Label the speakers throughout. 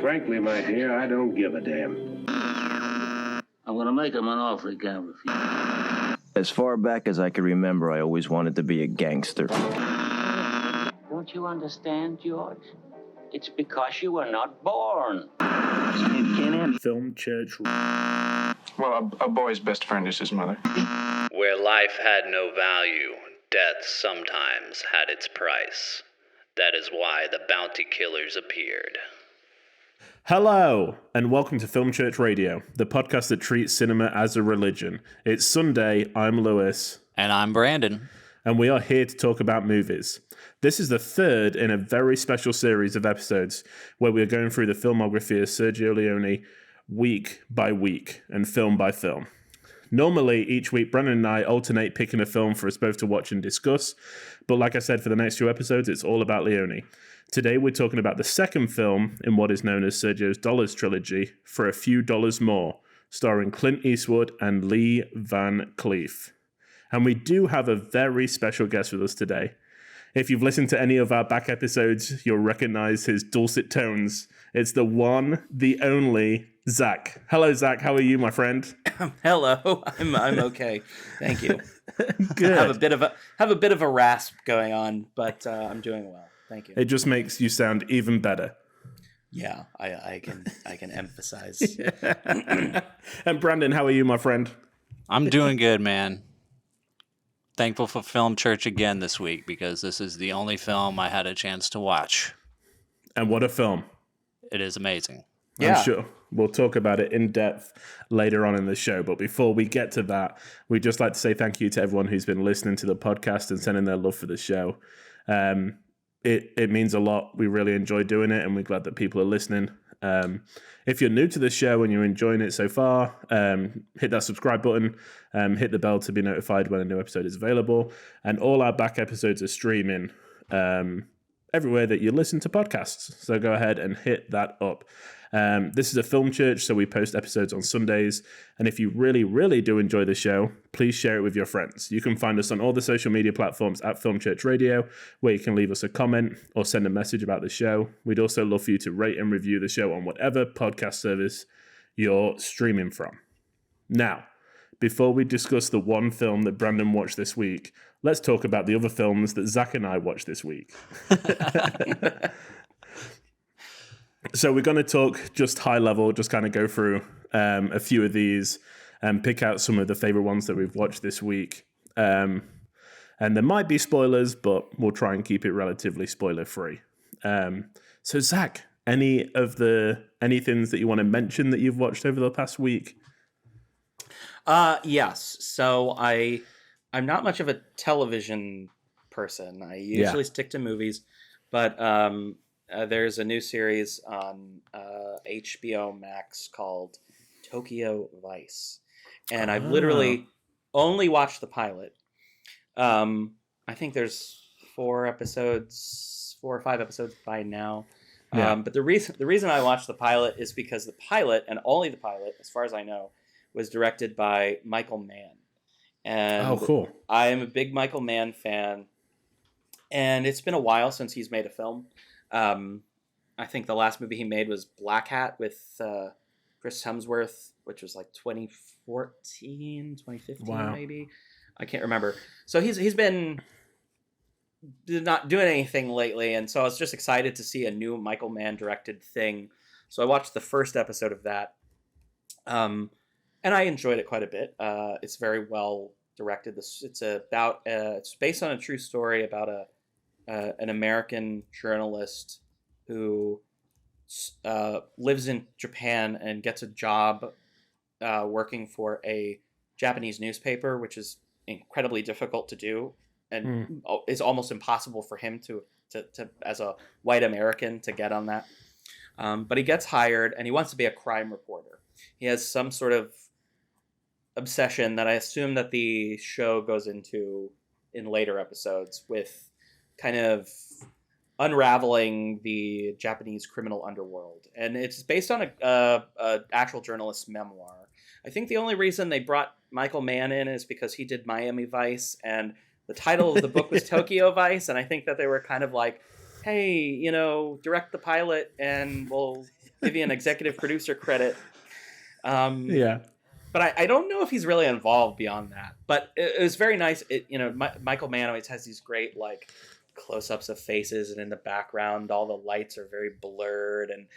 Speaker 1: Frankly, my dear, I don't give a damn.
Speaker 2: I'm gonna make him an offer he can't refuse.
Speaker 3: As far back as I can remember, I always wanted to be a gangster.
Speaker 2: Don't you understand, George? It's because you were not born.
Speaker 4: Film Church.
Speaker 5: Well, a boy's best friend is his mother.
Speaker 6: Where life had no value, death sometimes had its price. That is why the bounty killers appeared.
Speaker 4: Hello, and welcome to Film Church Radio, the podcast that treats cinema as a religion. It's Sunday, I'm Lewis.
Speaker 7: And I'm Brandon.
Speaker 4: And we are here to talk about movies. This is the third in a very special series of episodes where we are going through the filmography of Sergio Leone week by week and film by film. Normally, each week, Brandon and I alternate picking a film for us both to watch and discuss. But like I said, for the next few episodes, it's all about Leone. Today, we're talking about the second film in what is known as Sergio's Dollars trilogy, For a Few Dollars More, starring Clint Eastwood and Lee Van Cleef. And we do have a very special guest with us today. If you've listened to any of our back episodes, you'll recognize his dulcet tones. It's the one, the only, Zach. Hello, Zach. How are you, my friend?
Speaker 7: Hello. I'm okay. Thank you.
Speaker 4: Good.
Speaker 7: I have a bit of a rasp going on, but I'm doing well. Thank you.
Speaker 4: It just makes you sound even better.
Speaker 7: Yeah, I can emphasize.
Speaker 4: And Brandon, how are you, my friend?
Speaker 8: I'm doing good, man. Thankful for Film Church again this week because this is the only film I had a chance to watch.
Speaker 4: And what a film.
Speaker 8: It is amazing.
Speaker 7: Yeah.
Speaker 4: I'm sure we'll talk about it in depth later on in the show. But before we get to that, we'd just like to say thank you to everyone who's been listening to the podcast and sending their love for the show. It means a lot. We really enjoy doing it, and we're glad that people are listening. If you're new to the show and you're enjoying it so far, hit that subscribe button, hit the bell to be notified when a new episode is available. And all our back episodes are streaming everywhere that you listen to podcasts. So go ahead and hit that up. This is a film church, so we post episodes on Sundays. And if you really, really do enjoy the show, please share it with your friends. You can find us on all the social media platforms at Film Church Radio, where you can leave us a comment or send a message about the show. We'd also love for you to rate and review the show on whatever podcast service you're streaming from. Now, before we discuss the one film that Brandon watched this week, let's talk about the other films that Zach and I watched this week. So we're going to talk just high level, just kind of go through a few of these and pick out some of the favorite ones that we've watched this week. And there might be spoilers, but we'll try and keep it relatively spoiler free. So Zach, any things that you want to mention that you've watched over the past week?
Speaker 7: Yes. So I'm not much of a television person. I usually stick to movies, but there's a new series on HBO Max called Tokyo Vice. And I've literally only watched the pilot. I think there's 4 or 5 episodes by now.
Speaker 4: Yeah.
Speaker 7: But the reason I watched the pilot is because the pilot, and only the pilot, as far as I know, was directed by Michael Mann. And
Speaker 4: cool.
Speaker 7: I am a big Michael Mann fan. And it's been a while since he's made a film. I think the last movie he made was Black Hat with Chris Hemsworth, which was like 2014, 2015 maybe. I can't remember. So he's been not doing anything lately, and so I was just excited to see a new Michael Mann directed thing. So I watched the first episode of that, and I enjoyed it quite a bit. It's very well directed. It's based on a true story about an American journalist who lives in Japan and gets a job working for a Japanese newspaper, which is incredibly difficult to do and is almost impossible for him to as a white American to get on that. But he gets hired and he wants to be a crime reporter. He has some sort of obsession that I assume that the show goes into in later episodes with kind of unraveling the Japanese criminal underworld. And it's based on a actual journalist's memoir. I think the only reason they brought Michael Mann in is because he did Miami Vice, and the title of the book was Tokyo Vice, and I think that they were kind of like, hey, direct the pilot and we'll give you an executive producer credit.
Speaker 4: Yeah.
Speaker 7: But I don't know if he's really involved beyond that. But it was very nice. Michael Mann always has these great like close-ups of faces, and in the background, all the lights are very blurred, and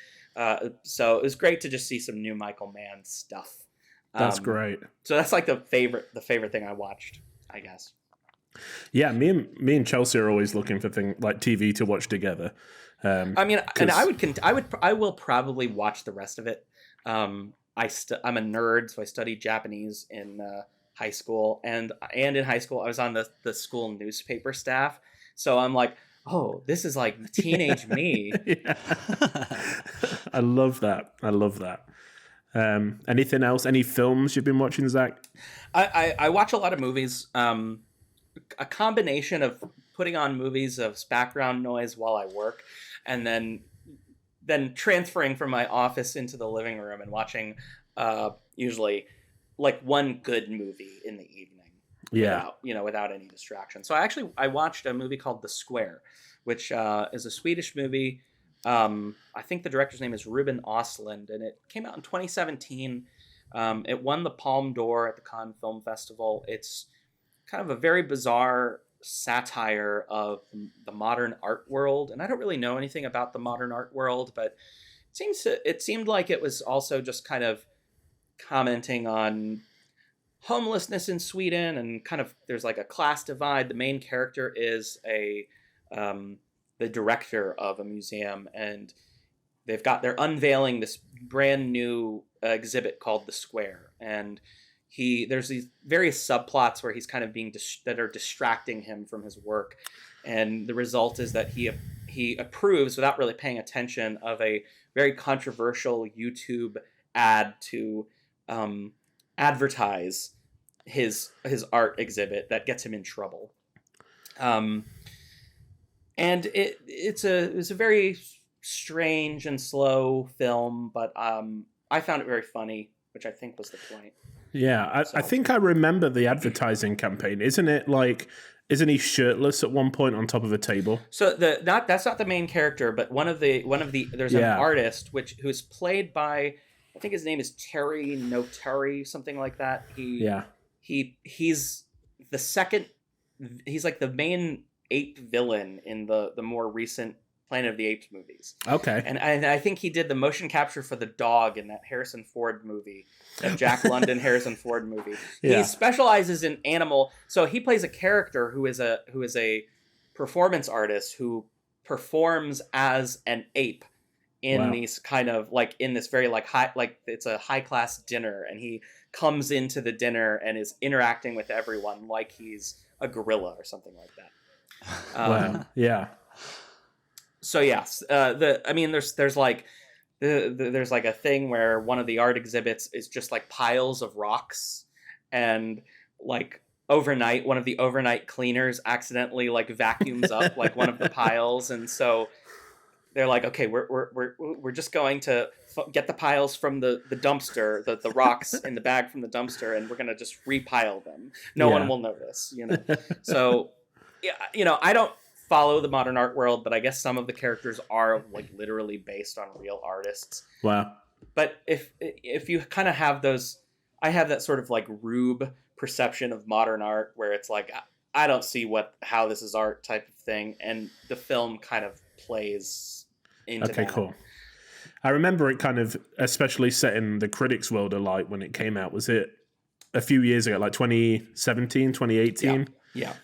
Speaker 7: so it was great to just see some new Michael Mann stuff.
Speaker 4: That's great.
Speaker 7: So that's like the favorite thing I watched, I guess.
Speaker 4: Yeah, me and Chelsea are always looking for things like TV to watch together.
Speaker 7: I mean, and I will probably watch the rest of it. I'm a nerd, so I studied Japanese in high school, and in high school I was on the school newspaper staff. So I'm like, oh, this is like teenage me.
Speaker 4: I love that. Anything else? Any films you've been watching, Zach?
Speaker 7: I watch a lot of movies. A combination of putting on movies of background noise while I work, and then transferring from my office into the living room and watching usually like one good movie in the evening. Without any distraction. So I watched a movie called The Square, which is a Swedish movie. I think the director's name is Ruben Östlund, and it came out in 2017. It won the Palme d'Or at the Cannes Film Festival. It's kind of a very bizarre satire of the modern art world, and I don't really know anything about the modern art world, but it seemed like it was also just kind of commenting on homelessness in Sweden, and kind of there's like a class divide. The main character is the director of a museum, and they're unveiling this brand new exhibit called The Square, and there's these various subplots where he's kind of that are distracting him from his work, and the result is that he approves, without really paying attention, of a very controversial YouTube ad to advertise his art exhibit that gets him in trouble. And it's a very strange and slow film, but I found it very funny, which I think was the point.
Speaker 4: Yeah, I think I remember the advertising campaign. Isn't he shirtless at one point on top of a table?
Speaker 7: So that's not the main character, but one of the there's an artist who's played by, I think his name is Terry Notary, something like that. He's the second. He's like the main ape villain in the more recent Planet of the Apes movies.
Speaker 4: Okay.
Speaker 7: And I think he did the motion capture for the dog in that Harrison Ford movie, that Jack London Harrison Ford movie. Yeah. He specializes in animal. So he plays a character who is a performance artist who performs as an ape in these kind of like in this very like high, like it's a high class dinner, and he comes into the dinner and is interacting with everyone like he's a gorilla or something like that.
Speaker 4: Wow. Yeah.
Speaker 7: So yes, there's like a thing where one of the art exhibits is just like piles of rocks, and like overnight, one of the overnight cleaners accidentally like vacuums up like one of the piles, and so they're like, okay, we're just going to get the piles from the dumpster, the rocks in the bag from the dumpster, and we're gonna just repile them. No one will notice, So, I don't follow the modern art world, but I guess some of the characters are like literally based on real artists.
Speaker 4: Wow.
Speaker 7: But if you kind of have those, I have that sort of like rube perception of modern art where it's like, I don't see how this is art type of thing, and the film kind of plays into that.
Speaker 4: Okay, cool. I remember it kind of especially setting the critics' world alight when it came out. Was it a few years ago, like 2017, 2018?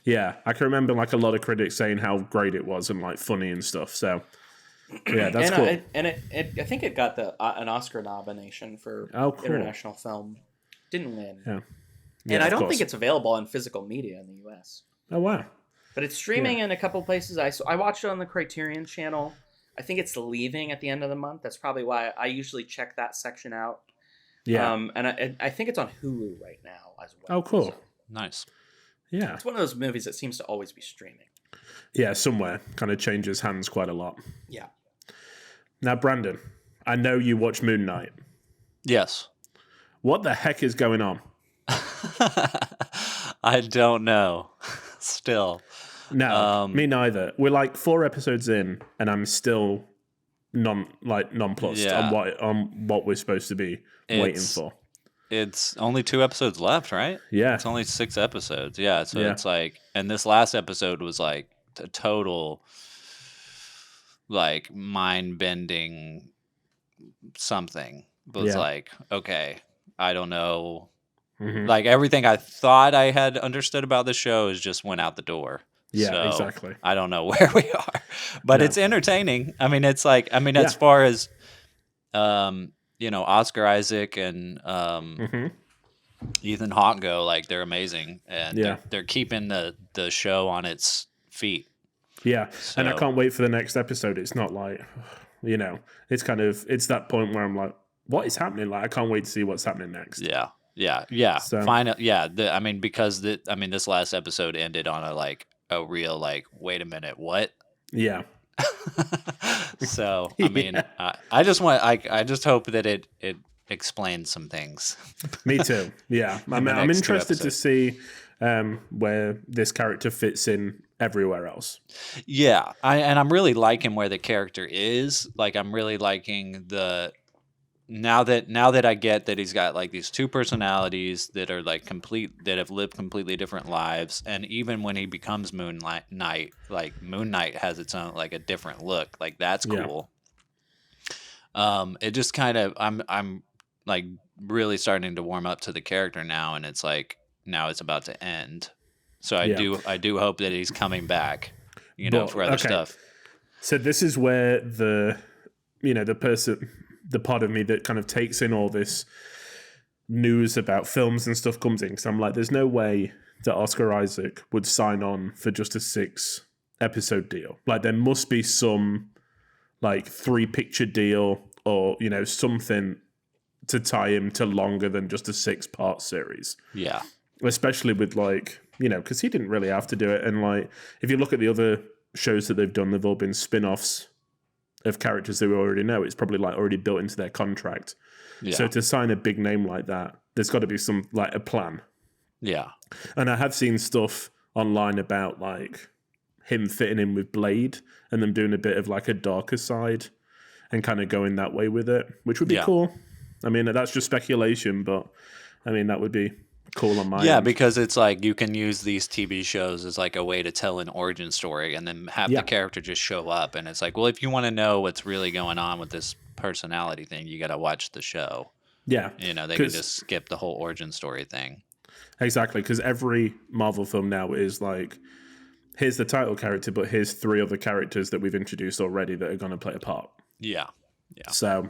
Speaker 4: Yeah. I can remember like a lot of critics saying how great it was and like funny and stuff. So yeah, that's cool.
Speaker 7: I think it got an Oscar nomination for international film. Didn't win. Yeah. And I don't think it's available on physical media in the US.
Speaker 4: Oh wow.
Speaker 7: But it's streaming in a couple places. I watched it on the Criterion channel. I think it's leaving at the end of the month. That's probably why I usually check that section out. Yeah. And I think it's on Hulu right now as well.
Speaker 4: Oh, cool.
Speaker 7: So.
Speaker 8: Nice.
Speaker 7: Yeah. It's one of those movies that seems to always be streaming.
Speaker 4: Yeah, somewhere. Kind of changes hands quite a lot.
Speaker 7: Yeah.
Speaker 4: Now, Brandon, I know you watch Moon Knight.
Speaker 8: Yes.
Speaker 4: What the heck is going on?
Speaker 8: I don't know. Still.
Speaker 4: No, me neither. We're like 4 episodes in, and I'm still nonplussed
Speaker 8: Yeah.
Speaker 4: on what we're supposed to be waiting
Speaker 8: It's
Speaker 4: for.
Speaker 8: it's only 2 episodes left, right?
Speaker 4: Yeah.
Speaker 8: It's only 6 episodes. Yeah, so
Speaker 4: Yeah.
Speaker 8: it's like, and this last episode was like a total like mind bending something. It was
Speaker 4: Yeah.
Speaker 8: like, okay, I don't know.
Speaker 4: Mhm.
Speaker 8: Like everything I thought I had understood about the show is just went out the door.
Speaker 4: Yeah,
Speaker 8: So
Speaker 4: exactly.
Speaker 8: I don't know where we are, but
Speaker 4: No.
Speaker 8: it's entertaining. I mean, it's like, I mean, as
Speaker 4: Yeah.
Speaker 8: far as Oscar Isaac and
Speaker 4: Mhm.
Speaker 8: Ethan Hawke go, like they're amazing, and
Speaker 4: Yeah.
Speaker 8: they're keeping the show on its feet.
Speaker 4: Yeah, and I
Speaker 8: So-
Speaker 4: can't wait for the next episode. It's not like, it's kind of, it's that point where I'm like, what is happening? Like, I can't wait to see what's happening next.
Speaker 8: Yeah.
Speaker 4: So-
Speaker 8: Final, yeah. I mean, because this last episode ended on a real like, wait a minute, what?
Speaker 4: Yeah.
Speaker 8: So I mean, I just hope that it explains some things.
Speaker 4: Me too. Yeah, I'm
Speaker 8: next 2
Speaker 4: interested to
Speaker 8: episodes.
Speaker 4: see where this character fits in everywhere else.
Speaker 8: Yeah, I'm really liking where the character is. Like, I'm really liking now that I get that he's got like these two personalities that are like that have lived completely different lives, and even when he becomes Moon Knight, like Moon Knight has its own like a different look. Like that's
Speaker 4: Yeah.
Speaker 8: cool. It just kind of I'm like really starting to warm up to the character now, and it's like now it's about to end. So I do hope that he's coming back,
Speaker 4: But,
Speaker 8: for other
Speaker 4: okay.
Speaker 8: stuff.
Speaker 4: So this is where the part of me that kind of takes in all this news about films and stuff comes in, because I'm like, there's no way that Oscar Isaac would sign on for just a 6-episode deal. Like, there must be some like 3-picture deal or something to tie him to longer than just a 6-part series.
Speaker 8: Yeah.
Speaker 4: Especially with because he didn't really have to do it. And like, if you look at the other shows that they've done, they've all been spin-offs of characters that we already know. It's probably like already built into their contract.
Speaker 8: Yeah.
Speaker 4: So to sign a big name like that, there's got to be some like a plan.
Speaker 8: Yeah.
Speaker 4: And I have seen stuff online about like him fitting in with Blade and them doing a bit of like a darker side and kind of going that way with it, which would be cool. I mean, that's just speculation, but I mean, that would be cool on my end.
Speaker 8: Because it's like you can use these TV shows as like a way to tell an origin story and then have the character just show up. And it's like, well, if you want to know what's really going on with this personality thing, you got to watch the show.
Speaker 4: Yeah.
Speaker 8: They can just skip the whole origin story thing.
Speaker 4: Exactly, because every Marvel film now is like, here's the title character, but here's 3 other characters that we've introduced already that are going to play a part.
Speaker 8: Yeah.
Speaker 4: So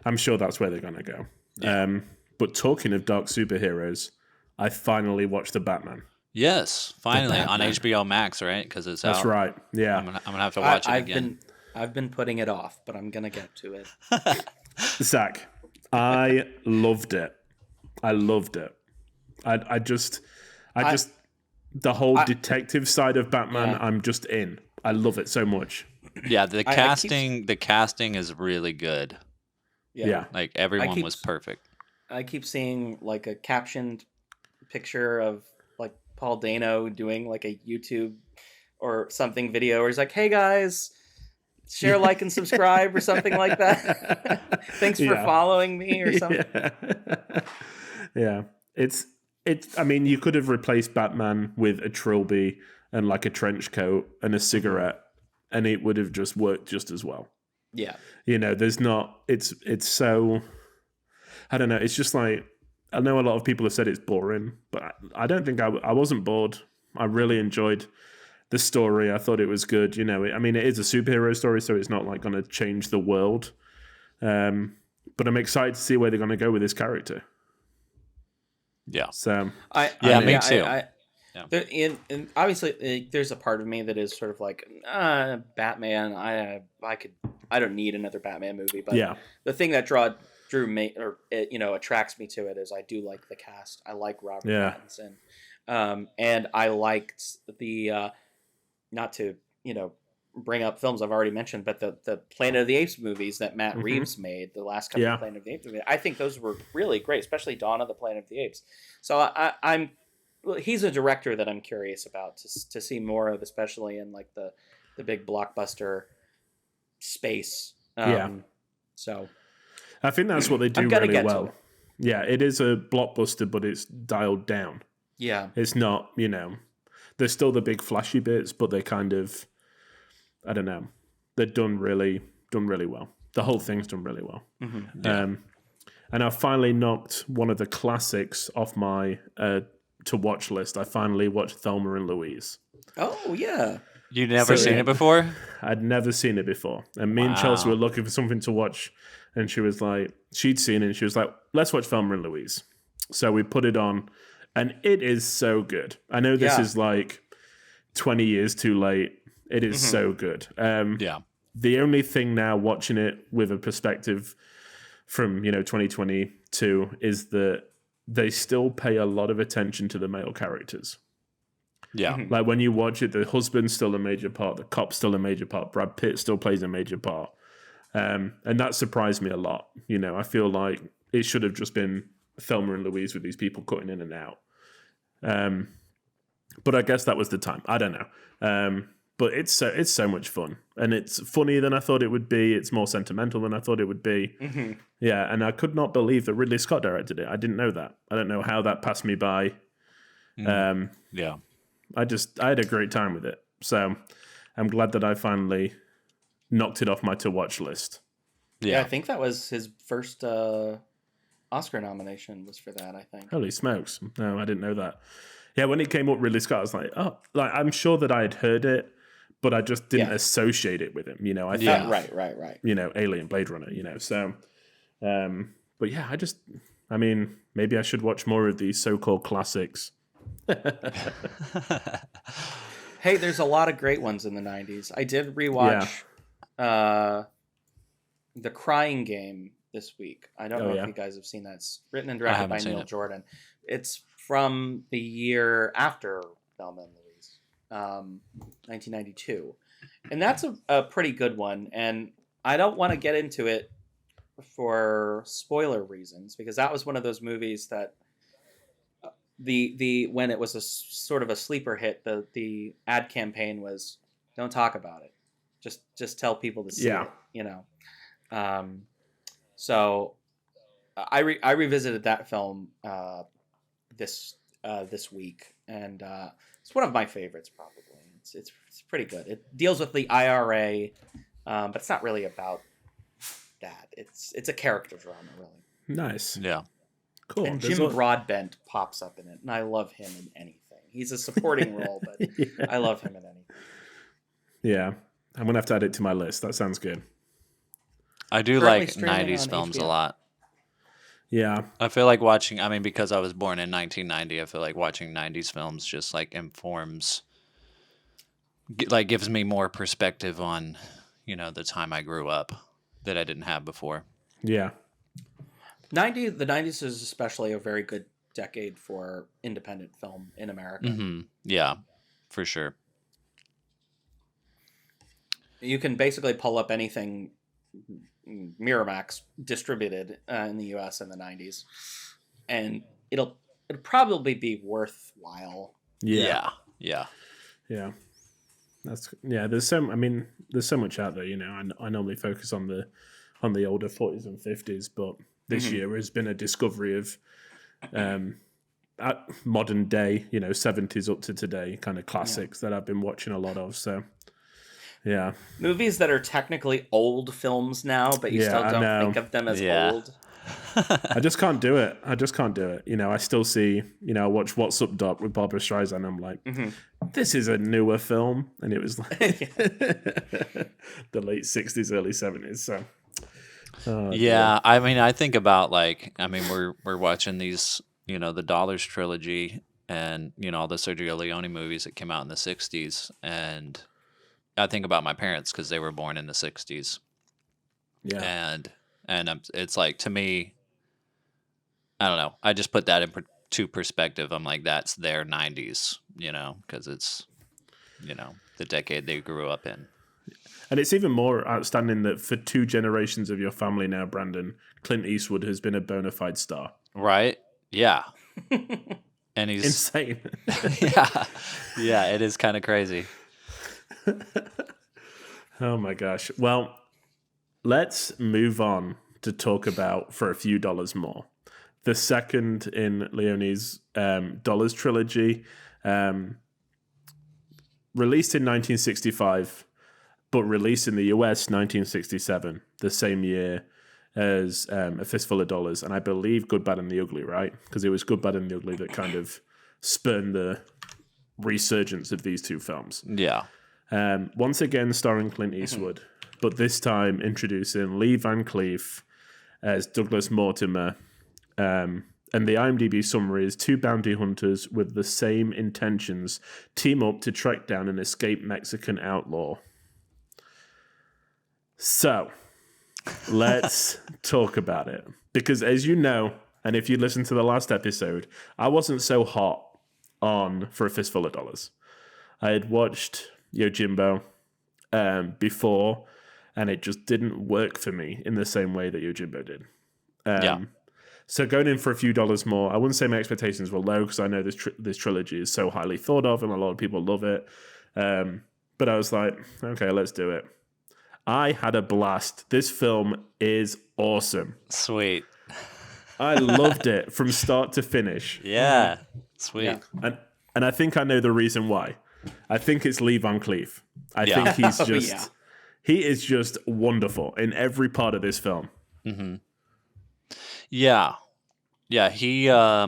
Speaker 4: I'm sure that's where they're going to go.
Speaker 8: Yeah.
Speaker 4: But talking of dark superheroes, I finally watched The Batman.
Speaker 8: Yes, finally on HBO Max, right? Because it's out.
Speaker 4: That's right. Yeah.
Speaker 8: I'm gonna have to watch it again.
Speaker 7: I've been putting it off, but I'm gonna get to it.
Speaker 4: Zach, I loved it. I loved it. I just the whole detective side of Batman, I'm just in. I love it so much.
Speaker 8: Yeah, the casting is really good.
Speaker 4: Yeah.
Speaker 8: Like everyone was perfect.
Speaker 7: I keep seeing like a captioned picture of like Paul Dano doing like a YouTube or something video where he's like, "Hey guys, share, like, and subscribe," or something like that. Thanks for following me or something.
Speaker 4: Yeah. It's I mean, you could have replaced Batman with a trilby and like a trench coat and a cigarette, and it would have just worked just as well.
Speaker 7: Yeah.
Speaker 4: There's not, it's so, I don't know. It's just like, I know a lot of people have said it's boring, but I don't think I wasn't bored. I really enjoyed the story. I thought it was good. I mean, it is a superhero story, so it's not like going to change the world. But I'm excited to see where they're going to go with this character.
Speaker 8: Yeah.
Speaker 4: So,
Speaker 8: me too.
Speaker 7: And obviously, there's a part of me that is sort of like, Batman. I don't need another Batman movie. But the thing that drew me, or attracts me to it, is I do like the cast. I like Robert Pattinson, and I liked the not to bring up films I've already mentioned, but the Planet of the Apes movies that Matt Reeves made, the last couple of Planet of the Apes movies, I think those were really great, especially Dawn of the Planet of the Apes. So he's a director that I'm curious about to see more of, especially in like the big blockbuster space So
Speaker 4: I think that's what they do
Speaker 7: I'm gonna
Speaker 4: really
Speaker 7: get to
Speaker 4: well.
Speaker 7: it.
Speaker 4: Yeah, it is a blockbuster, but it's dialed down.
Speaker 7: Yeah.
Speaker 4: It's not, there's still the big flashy bits, but they kind of, I don't know, they're done really well. The whole thing's done really well.
Speaker 8: Yeah.
Speaker 4: And I finally knocked one of the classics off my to watch list. I finally watched Thelma and Louise.
Speaker 7: Oh yeah.
Speaker 8: You never seen it before?
Speaker 4: I'd never seen it before. And me and Chelsea were looking for something to watch. And she was like, she'd seen it and she was like, let's watch Thelma and Louise. So we put it on and it is so good. I know this is like 20 years too late. It is so good.
Speaker 8: Yeah.
Speaker 4: The only thing now watching it with a perspective from, 2022 is that they still pay a lot of attention to the male characters.
Speaker 8: Yeah.
Speaker 4: Like when you watch it, the husband's still a major part, the cop's still a major part, Brad Pitt still plays a major part. And that surprised me a lot. I feel like it should have just been Thelma and Louise with these people cutting in and out. But I guess that was the time. I don't know. But it's so much fun. And it's funnier than I thought it would be. It's more sentimental than I thought it would be. Yeah, and I could not believe that Ridley Scott directed it. I didn't know that. I don't know how that passed me by.
Speaker 8: Yeah.
Speaker 4: I had a great time with it. So I'm glad that I finally knocked it off my to-watch list.
Speaker 7: Yeah, I think that was his first Oscar nomination was for that, I think.
Speaker 4: Holy smokes. No, I didn't know that. Yeah, when it came up, Ridley Scott, I was like, oh, like I'm sure that I had heard it, but I just didn't associate it with him. I thought,
Speaker 7: Right.
Speaker 4: Alien, Blade Runner, so, but yeah, maybe I should watch more of these so-called classics.
Speaker 7: Hey, there's a lot of great ones in the 90s. I did rewatch The Crying Game this week. I don't know if you guys have seen that. It's written and directed by Neil Jordan. It's from the year after Thelma and Louise, 1992. And that's a pretty good one. And I don't want to get into it for spoiler reasons, because that was one of those movies that the when it was a sort of a sleeper hit, the ad campaign was, don't talk about it. Just tell people to see it, So I revisited that film this week, and it's one of my favorites probably. It's pretty good. It deals with the IRA, but it's not really about that. It's a character drama, really.
Speaker 4: Nice.
Speaker 8: Yeah.
Speaker 4: Cool.
Speaker 7: And Jim Broadbent pops up in it, and I love him in anything. He's a supporting role, but I love him in anything.
Speaker 4: Yeah. I'm going to have to add it to my list. That sounds good.
Speaker 8: I do
Speaker 7: Currently
Speaker 8: like
Speaker 7: streaming
Speaker 8: 90s
Speaker 7: on
Speaker 8: films
Speaker 7: HBO.
Speaker 8: a lot.
Speaker 4: Yeah.
Speaker 8: I feel like watching, because I was born in 1990, I feel like watching 90s films just like informs, gives me more perspective on, the time I grew up that I didn't have before.
Speaker 4: Yeah.
Speaker 7: The 90s is especially a very good decade for independent film in America.
Speaker 8: Mm-hmm. Yeah, for sure.
Speaker 7: You can basically pull up anything Miramax distributed in the U.S. in the 90s, and it'll probably be worthwhile.
Speaker 4: Yeah. There's so much out there. I normally focus on the older 40s and 50s, but this year has been a discovery of modern day, 70s up to today kind of classics that I've been watching a lot of. So yeah,
Speaker 7: movies that are technically old films now, but you still don't think of them as old.
Speaker 4: I just can't do it. I still see, I watch What's Up Doc with Barbara Streisand. I'm like, this is a newer film. And it was like the late 60s, early 70s. So,
Speaker 8: I think about we're watching these, the Dollars trilogy and, all the Sergio Leone movies that came out in the 60s. And I think about my parents because they were born in the 60s.
Speaker 4: Yeah.
Speaker 8: And it's like, to me, I don't know. I just put that into perspective. I'm like, that's their 90s, because it's, the decade they grew up in.
Speaker 4: And it's even more outstanding that for 2 generations of your family now, Brandon, Clint Eastwood has been a bona fide star.
Speaker 8: Right? Yeah. And he's
Speaker 4: insane.
Speaker 8: Yeah, it is kind of crazy.
Speaker 4: Oh my gosh. Well, let's move on to talk about For a Few Dollars More, the second in Leone's Dollars trilogy, released in 1965, but released in the US 1967, the same year as A Fistful of Dollars, and I believe Good, Bad, and the Ugly, right? Because it was Good, Bad, and the Ugly that kind of spurned the resurgence of these two films.
Speaker 8: Yeah.
Speaker 4: Once again starring Clint Eastwood, but this time introducing Lee Van Cleef as Douglas Mortimer. And the IMDb summary is 2 bounty hunters with the same intentions team up to track down an escaped Mexican outlaw. So, let's talk about it. Because as you know, and if you listened to the last episode, I wasn't so hot on For a Fistful of Dollars. I had watched Yojimbo before, and it just didn't work for me in the same way that Yojimbo did. So going in For a Few Dollars More, I wouldn't say my expectations were low because I know this trilogy is so highly thought of and a lot of people love it. But I was like, okay, let's do it. I had a blast. This film is awesome.
Speaker 8: Sweet.
Speaker 4: I loved it from start to finish.
Speaker 8: Yeah. Sweet.
Speaker 4: Yeah. And I think I know the reason why. I think it's Lee Van Cleef. I think he's just he is just wonderful in every part of this film.
Speaker 8: Mm-hmm. Yeah. Yeah, he I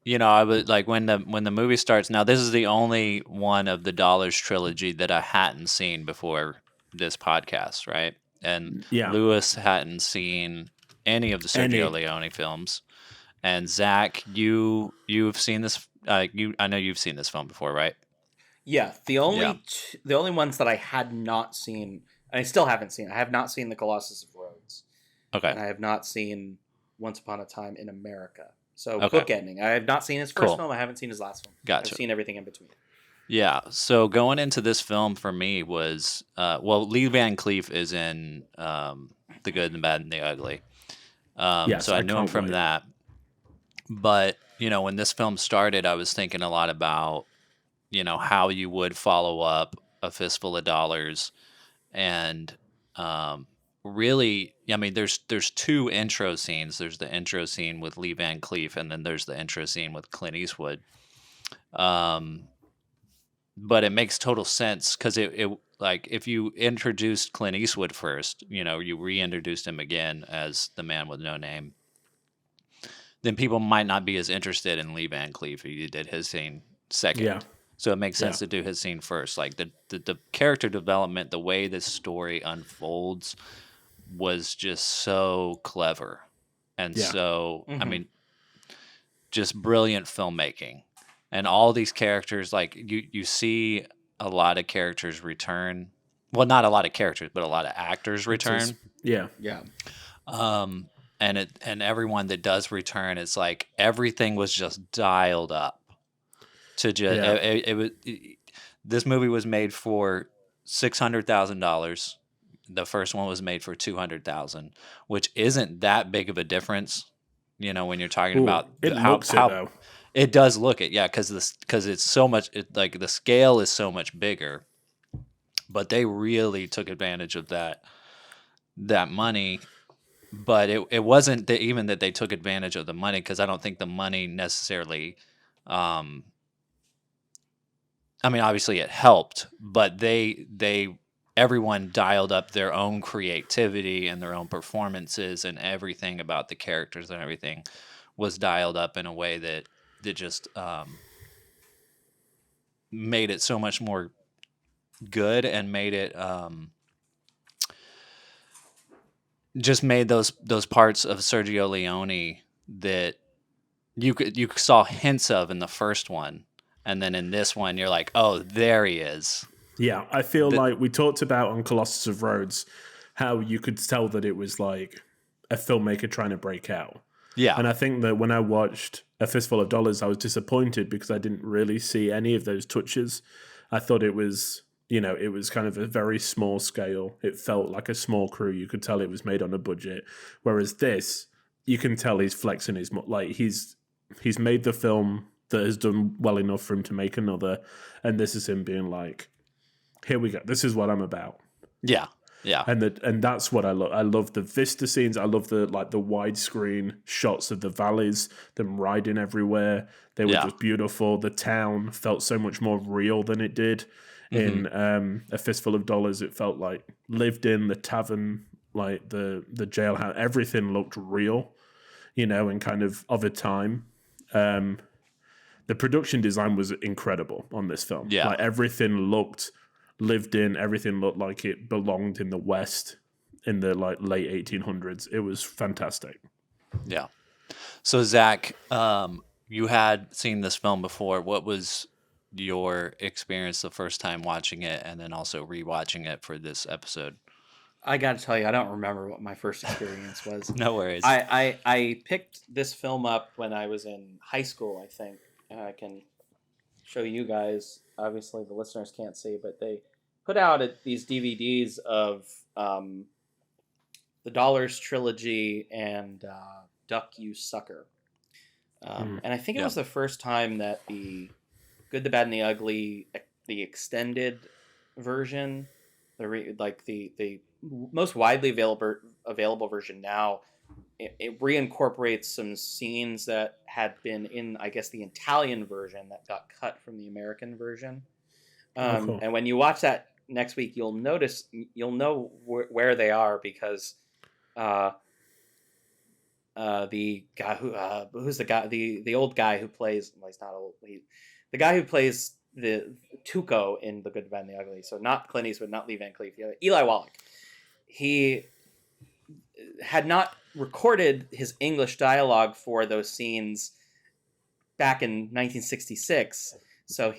Speaker 8: was like when the movie starts. Now this is the only one of the Dollars trilogy that I hadn't seen before this podcast, right? And Lewis hadn't seen any of the Sergio Leone films. And Zach, you've seen this I know you've seen this film before, right?
Speaker 7: Yeah, the only ones that I had not seen, and I still haven't seen. I have not seen The Colossus of Rhodes.
Speaker 8: Okay.
Speaker 7: And I have not seen Once Upon a Time in America. So bookending. I have not seen his first film. I haven't seen his last film.
Speaker 8: Gotcha.
Speaker 7: I've seen everything in between.
Speaker 8: Yeah. So going into this film for me was Lee Van Cleef is in The Good, the Bad, and the Ugly. So I knew him from that. But when this film started, I was thinking a lot about how you would follow up A Fistful of Dollars, and really, I mean, there's 2 intro scenes. There's the intro scene with Lee Van Cleef, and then there's the intro scene with Clint Eastwood. But it makes total sense because it like if you introduced Clint Eastwood first, you reintroduced him again as the man with no name, then people might not be as interested in Lee Van Cleef if you did his scene second. Yeah. So it makes sense to do his scene first. Like the character development, the way this story unfolds was just so clever. And so, I mean, just brilliant filmmaking. And all these characters, like you see a lot of characters return. Well, not a lot of characters, but a lot of actors return.
Speaker 4: Yeah.
Speaker 8: And everyone that does return, it's like everything was just dialed up to just it was. This movie was made for $600,000. The first one was made for $200,000, which isn't that big of a difference. When you're talking about how it does look it, because it's so much. Like the scale is so much bigger, but they really took advantage of that money. But it wasn't even that they took advantage of the money, because I don't think the money necessarily. I mean, obviously it helped, but everyone dialed up their own creativity and their own performances, and everything about the characters and everything was dialed up in a way that just made it so much more good, and made it just made those parts of Sergio Leone that you saw hints of in the first one, and then in this one you're like, oh, there he is.
Speaker 4: Yeah, I feel like we talked about on Colossus of Rhodes how you could tell that it was like a filmmaker trying to break out.
Speaker 8: Yeah.
Speaker 4: And I think that when I watched A Fistful of Dollars, I was disappointed because I didn't really see any of those touches. I thought it was, it was kind of a very small scale. It felt like a small crew. You could tell it was made on a budget. Whereas this, you can tell he's flexing his, like he's made the film that has done well enough for him to make another. And this is him being like, here we go. This is what I'm about.
Speaker 8: Yeah. Yeah.
Speaker 4: And that's what I love. I love the vista scenes. I love the widescreen shots of the valleys, them riding everywhere. They were just beautiful. The town felt so much more real than it did in A Fistful of Dollars. It felt like lived in. The tavern, like the jailhouse, everything looked real, and kind of a time. The production design was incredible on this film.
Speaker 8: Yeah.
Speaker 4: Like everything looked lived in, everything looked like it belonged in the West in the late 1800s. It was fantastic.
Speaker 8: Yeah. So Zach, you had seen this film before. What was your experience the first time watching it, and then also rewatching it for this episode?
Speaker 7: I got to tell you, I don't remember what my first experience was.
Speaker 8: No worries.
Speaker 7: I picked this film up when I was in high school, I think. I can show you guys. Obviously, the listeners can't see, but they put out these DVDs of the Dollars trilogy and Duck You Sucker. And I think it was the first time that the Good, the Bad, and the Ugly, the extended version, the most widely available version now, it reincorporates some scenes that had been in, I guess, the Italian version that got cut from the American version.
Speaker 4: Cool.
Speaker 7: And when you watch that next week, you'll know where they are, because the guy who's the old guy who plays, well, he's not old, the guy who plays the Tuco in The Good, the Bad, and the Ugly. So not Clint Eastwood, not Lee Van Cleef, Eli Wallach. He had not recorded his English dialogue for those scenes back in 1966, so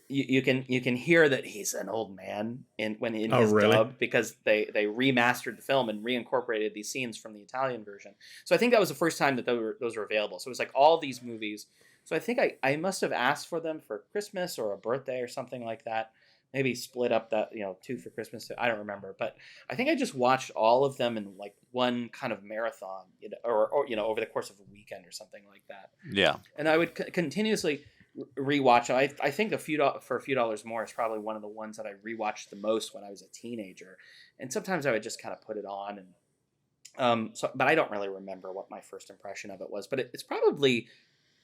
Speaker 7: you can hear that he's an old man in his dub, because they remastered the film and reincorporated these scenes from the Italian version. So I think that was the first time that those were available. So it was like all these movies. So I think I must have asked for them for Christmas or a birthday or something like that. Maybe split up that, 2 for Christmas. I don't remember, but I think I just watched all of them in like one kind of marathon, or over the course of a weekend or something like that.
Speaker 8: Yeah.
Speaker 7: And I would continuously rewatch. I think for a few dollars more is probably one of the ones that I rewatched the most when I was a teenager. And sometimes I would just kind of put it on, and but I don't really remember what my first impression of it was. But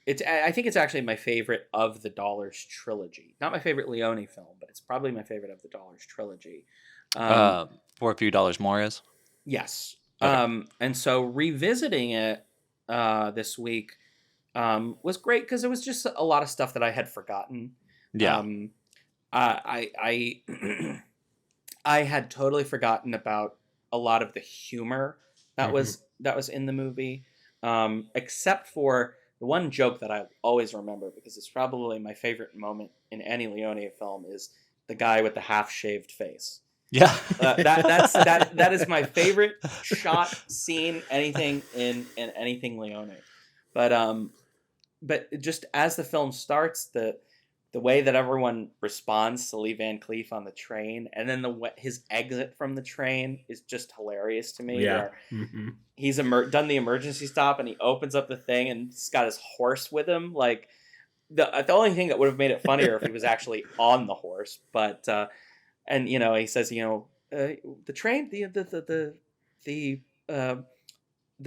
Speaker 7: I think it's actually my favorite of the Dollars trilogy. Not my favorite Leone film, but it's probably my favorite of the Dollars trilogy.
Speaker 8: For a few dollars more is?
Speaker 7: Yes.
Speaker 8: Okay.
Speaker 7: And so revisiting it this week was great, because it was just a lot of stuff that I had forgotten.
Speaker 8: Yeah.
Speaker 7: I had totally forgotten about a lot of the humor that was in the movie, except for the one joke that I always remember, because it's probably my favorite moment in any Leone film, is the guy with the half-shaved face.
Speaker 8: Yeah.
Speaker 7: That is my favorite shot, scene, anything in anything Leone. But just as the film starts, the way that everyone responds to Lee Van Cleef on the train, and then his exit from the train is just hilarious to me.
Speaker 4: Yeah.
Speaker 7: Where he's done the emergency stop, and he opens up the thing, and he's got his horse with him. Like the only thing that would have made it funnier if he was actually on the horse. But and he says, the train, the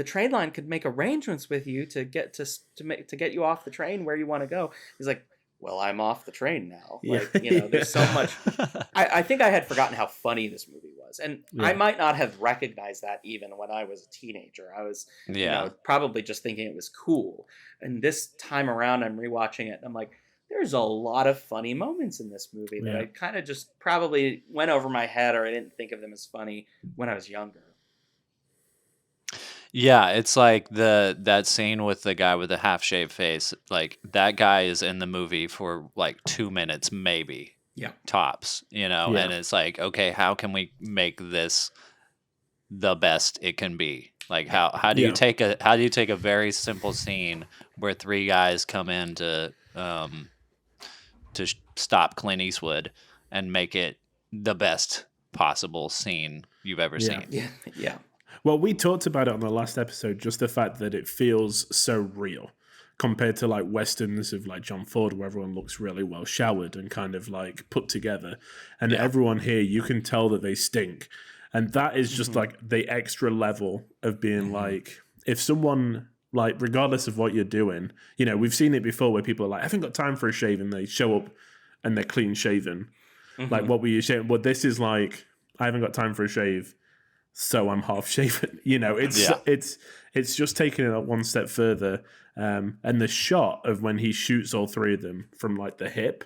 Speaker 7: train line could make arrangements with you to get you off the train where you want to go. He's like, well, I'm off the train now. Like, there's so much. I think I had forgotten how funny this movie was. And I might not have recognized that even when I was a teenager. I was probably just thinking it was cool. And this time around, I'm rewatching it, and I'm like, there's a lot of funny moments in this movie that I kind of just probably went over my head, or I didn't think of them as funny when I was younger.
Speaker 8: Yeah, it's like that scene with the guy with the half-shaved face. Like, that guy is in the movie for like 2 minutes, maybe.
Speaker 7: Yeah.
Speaker 8: Tops, and it's like, okay, how can we make this the best it can be? Like, how do you take a very simple scene where 3 guys come in to stop Clint Eastwood and make it the best possible scene you've ever seen?
Speaker 7: Yeah.
Speaker 4: Well, we talked about it on the last episode, just the fact that it feels so real. compared to like westerns of like John Ford, where everyone looks really well showered and kind of like put together, and everyone here you can tell that they stink, and that is just like the extra level of being like, if someone, like, regardless of what you're doing, you know, we've seen it before where people are like, I haven't got time for a shave, and they show up and they're clean shaven. Like, what were you shaving? Well, this is like, I haven't got time for a shave, so I'm half shaven. You know, it's just taking it one step further. And the shot of when he shoots all three of them from like the hip,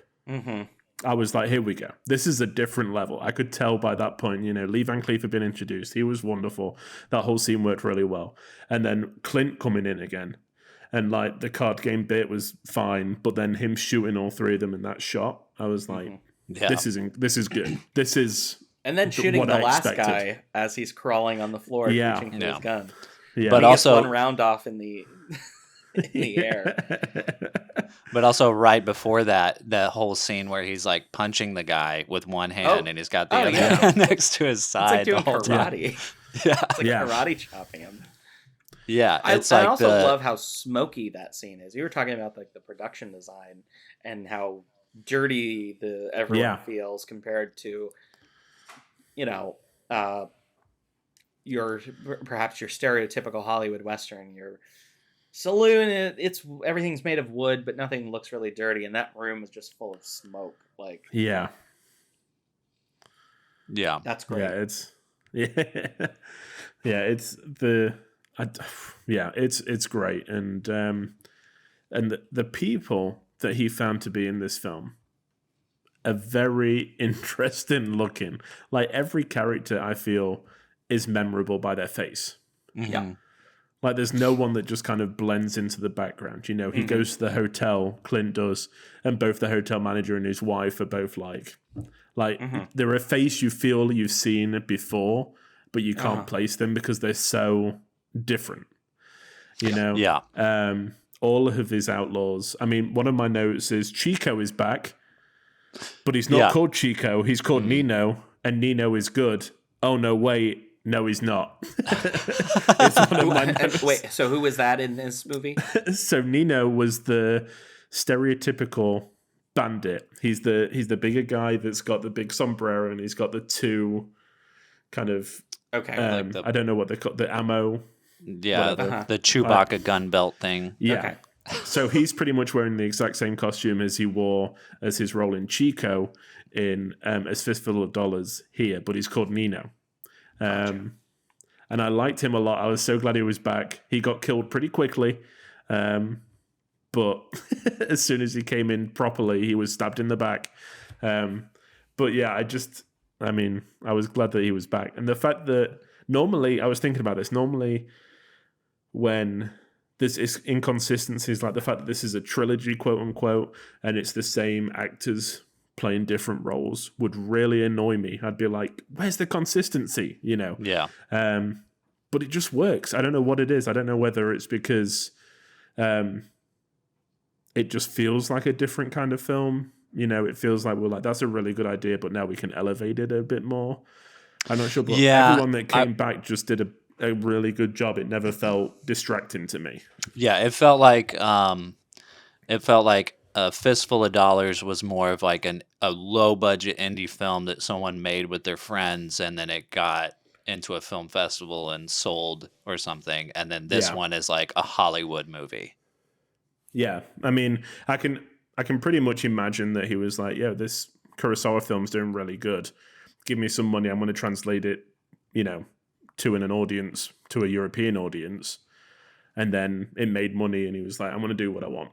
Speaker 4: I was like, here we go. This is a different level. I could tell by that point, you know, Lee Van Cleef had been introduced. He was wonderful. That whole scene worked really well. And then Clint coming in again. And like the card game bit was fine, but then him shooting all three of them in that shot, I was like, this is good. This is
Speaker 7: and then shooting
Speaker 4: what
Speaker 7: the
Speaker 4: I
Speaker 7: last
Speaker 4: expected.
Speaker 7: guy as he's crawling on the floor, reaching for his gun.
Speaker 4: Yeah.
Speaker 8: But
Speaker 7: He gets
Speaker 8: also
Speaker 7: one round off in the air.
Speaker 8: But also right before that whole scene where he's like punching the guy with one hand and he's got the other hand next to his
Speaker 7: It's
Speaker 8: side
Speaker 7: like doing
Speaker 8: the whole time.
Speaker 7: karate.
Speaker 8: Yeah.
Speaker 7: It's like karate chopping him.
Speaker 8: Yeah.
Speaker 7: I
Speaker 8: It's like
Speaker 7: also love how smoky that scene is. You were talking about like the production design and how dirty everyone feels compared to, you know, perhaps your stereotypical Hollywood Western, your saloon. Everything's made of wood, but nothing looks really dirty, and that room is just full of smoke. Like,
Speaker 8: yeah.
Speaker 7: That's great.
Speaker 4: Yeah, it's great, and the people that he found to be in this film are very interesting looking. Like, every character I feel is memorable by their face.
Speaker 7: Yeah.
Speaker 4: Like, there's no one that just kind of blends into the background. You know, he goes to the hotel, Clint does, and both the hotel manager and his wife are both like they're a face you feel you've seen before, but you can't place them because they're so different. You know?
Speaker 8: Yeah.
Speaker 4: All of his outlaws. I mean, one of my notes is Chico is back, but he's not called Chico. He's called Nino, and Nino is good. Oh, no, wait. No, he's not. It's one of my notes.
Speaker 7: Wait, so who was that in this movie?
Speaker 4: So Nino was the stereotypical bandit. He's the bigger guy that's got the big sombrero, and he's got the two kind of I don't know what they call the ammo.
Speaker 8: Yeah, the Chewbacca gun belt thing.
Speaker 4: Yeah.
Speaker 7: Okay.
Speaker 4: So he's pretty much wearing the exact same costume as he wore as his role in Chico in as Fistful of Dollars here, but he's called Nino. And I liked him a lot. I was so glad he was back. He got killed pretty quickly, but as soon as he came in properly, he was stabbed in the back. But yeah, I was glad that he was back. And the fact that normally, I was thinking about this, normally when there's inconsistencies, like the fact that this is a trilogy, quote unquote, and it's the same actors playing different roles would really annoy me. I'd be like, where's the consistency, you know?
Speaker 8: Yeah.
Speaker 4: But it just works. I don't know what it is. I don't know whether it's because it just feels like a different kind of film. You know, it feels like we're like, that's a really good idea, but now we can elevate it a bit more. I'm not sure, but everyone that came back just did a really good job. It never felt distracting to me.
Speaker 8: Yeah, it felt like A Fistful of Dollars was more of like a low budget indie film that someone made with their friends, and then it got into a film festival and sold or something. And then this one is like a Hollywood movie. Yeah,
Speaker 4: I mean, I can pretty much imagine that he was like, "Yeah, this Kurosawa film's doing really good. Give me some money. I'm going to translate it, you know, to an audience, to a European audience." And then it made money, and he was like, "I'm going to do what I want."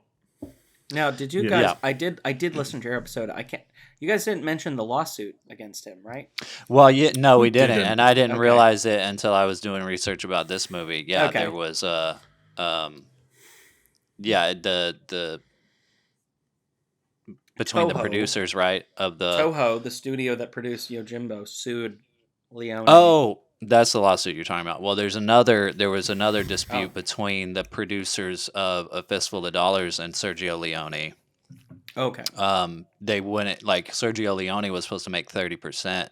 Speaker 7: Now, did you guys? Yeah. I did listen to your episode. You guys didn't mention the lawsuit against him, right?
Speaker 8: Well, no, we didn't, and I didn't realize it until I was doing research about this movie. Yeah, there was the between
Speaker 7: Toho,
Speaker 8: the producers, right, of the
Speaker 7: Toho, the studio that produced Yojimbo, sued Leone.
Speaker 8: Oh, that's the lawsuit you're talking about. Well, there was another dispute between the producers of A Fistful of Dollars and Sergio Leone.
Speaker 7: Okay.
Speaker 8: They wouldn't, like, Sergio Leone was supposed to make 30%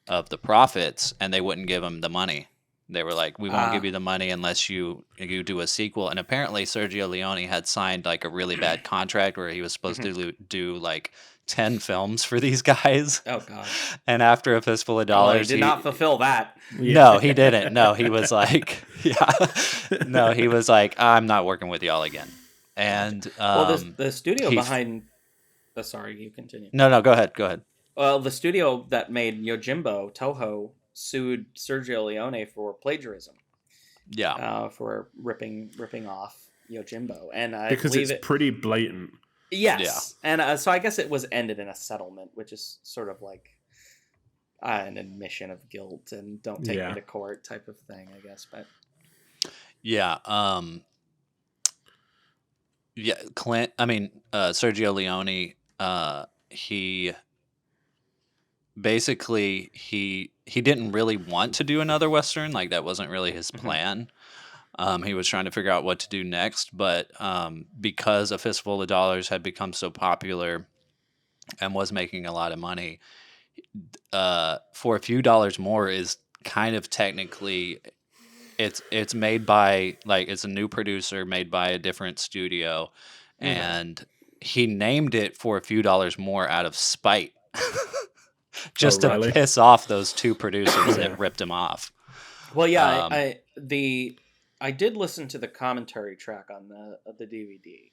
Speaker 8: of the profits, and they wouldn't give him the money. They were like, we won't give you the money unless you do a sequel. And apparently Sergio Leone had signed like a really bad contract where he was supposed to do like 10 films for these guys.
Speaker 7: Oh God.
Speaker 8: And after A Fistful of Dollars,
Speaker 7: he did not fulfill that.
Speaker 8: No, he didn't. No, he was like, no, he was like, I'm not working with y'all again. And
Speaker 7: the studio behind. Sorry, you continue.
Speaker 8: No, go ahead.
Speaker 7: Well, the studio that made Yojimbo, Toho, sued Sergio Leone for plagiarism.
Speaker 8: Yeah.
Speaker 7: For ripping off Yojimbo, and I
Speaker 4: because
Speaker 7: believe
Speaker 4: it's pretty blatant.
Speaker 7: Yes, yeah. And so I guess it was ended in a settlement, which is sort of like an admission of guilt and don't take me to court type of thing, I guess. But
Speaker 8: yeah, Sergio Leone, he basically he didn't really want to do another Western. Like, that wasn't really his plan. He was trying to figure out what to do next, but because A Fistful of Dollars had become so popular and was making a lot of money, For a Few Dollars More is kind of technically, it's made by, like, it's a new producer made by a different studio, and he named it For a Few Dollars More out of spite. Just to piss off those two producers that ripped him off.
Speaker 7: Well, yeah, I did listen to the commentary track on the DVD,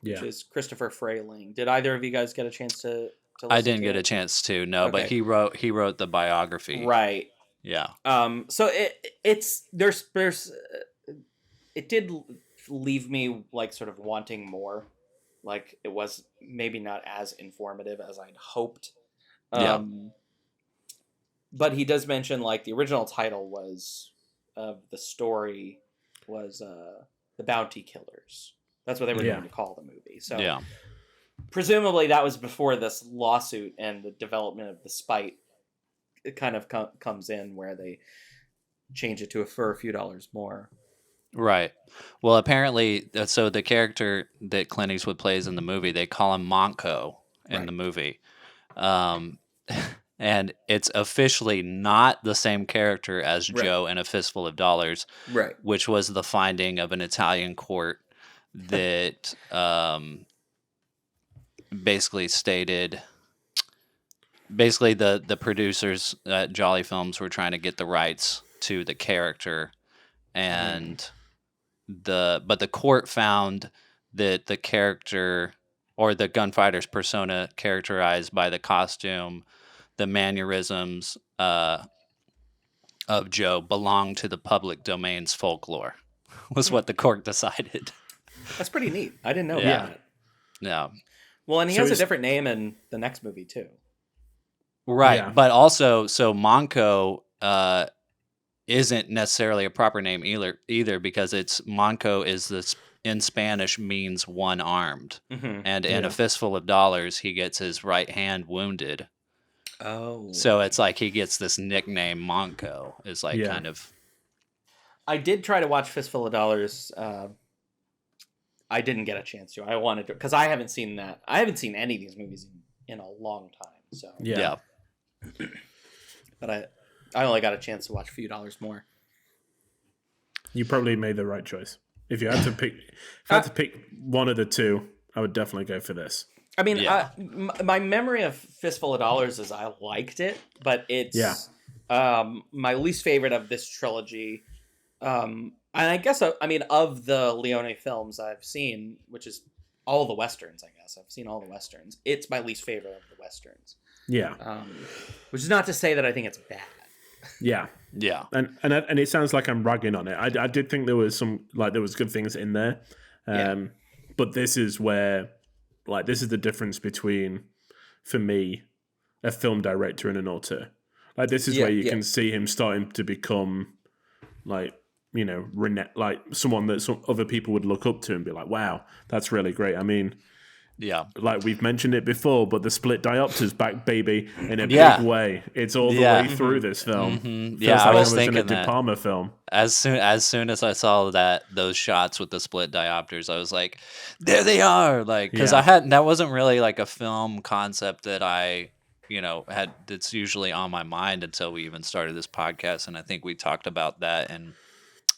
Speaker 7: which is Christopher Frayling. Did either of you guys get a chance to listen
Speaker 8: I didn't
Speaker 7: to
Speaker 8: get
Speaker 7: it?
Speaker 8: a chance to, no,
Speaker 7: Okay.
Speaker 8: but he wrote the biography.
Speaker 7: Right.
Speaker 8: Yeah.
Speaker 7: So it did leave me like sort of wanting more. Like, it was maybe not as informative as I'd hoped. But he does mention, like, the original title of the story was The Bounty Killers. That's what they were going to call the movie. So presumably that was before this lawsuit and the development of the spite. It kind of comes in where they change it to For a Few Dollars More. Right.
Speaker 8: Well, apparently, so the character that Clint Eastwood plays in the movie, they call him Monco in the movie. And it's officially not the same character as Joe in A Fistful of Dollars, which was the finding of an Italian court that basically stated, the producers at Jolly Films were trying to get the rights to the character, and but the court found that the character, or the gunfighter's persona, characterized by the costume, the mannerisms of Joe, belonged to the public domain's folklore, was what the court decided.
Speaker 7: That's pretty neat. I didn't know that.
Speaker 8: Yeah.
Speaker 7: Well, and he has a different name in the next movie too.
Speaker 8: Right. Yeah. But also, so Monco isn't necessarily a proper name either, because Monco is this, in Spanish, means one-armed. And in A Fistful of Dollars, he gets his right hand wounded.
Speaker 7: Oh.
Speaker 8: So it's like he gets this nickname, Monco, is like kind of...
Speaker 7: I did try to watch Fistful of Dollars. I didn't get a chance to. I wanted to, because I haven't seen that. I haven't seen any of these movies in a long time. So
Speaker 8: yeah.
Speaker 7: But I only got a chance to watch A Few Dollars More.
Speaker 4: You probably made the right choice. If you had to pick, one of the two, I would definitely go for this.
Speaker 7: I mean, my memory of Fistful of Dollars is I liked it, but it's my least favorite of this trilogy. And I guess, I mean, of the Leone films I've seen, which is all the Westerns, I guess. I've seen all the Westerns. It's my least favorite of the Westerns.
Speaker 4: Yeah.
Speaker 7: Which is not to say that I think it's bad.
Speaker 4: Yeah.
Speaker 8: Yeah.
Speaker 4: And it sounds like I'm ragging on it. I did think there was there was good things in there. But this is where, this is the difference between, for me, a film director and an auteur. This is where you can see him starting to become, someone that some other people would look up to and be like, wow, that's really great. I mean, we've mentioned it before, but the split diopter's back, baby, in a big way. It's all the way through this film.
Speaker 8: Yeah, I was thinking
Speaker 4: in a De
Speaker 8: that.
Speaker 4: Palma film.
Speaker 8: As soon as I saw those shots with the split diopters, I was like, there they are. Because that wasn't really like a film concept that I that's usually on my mind until we even started this podcast, and I think we talked about that in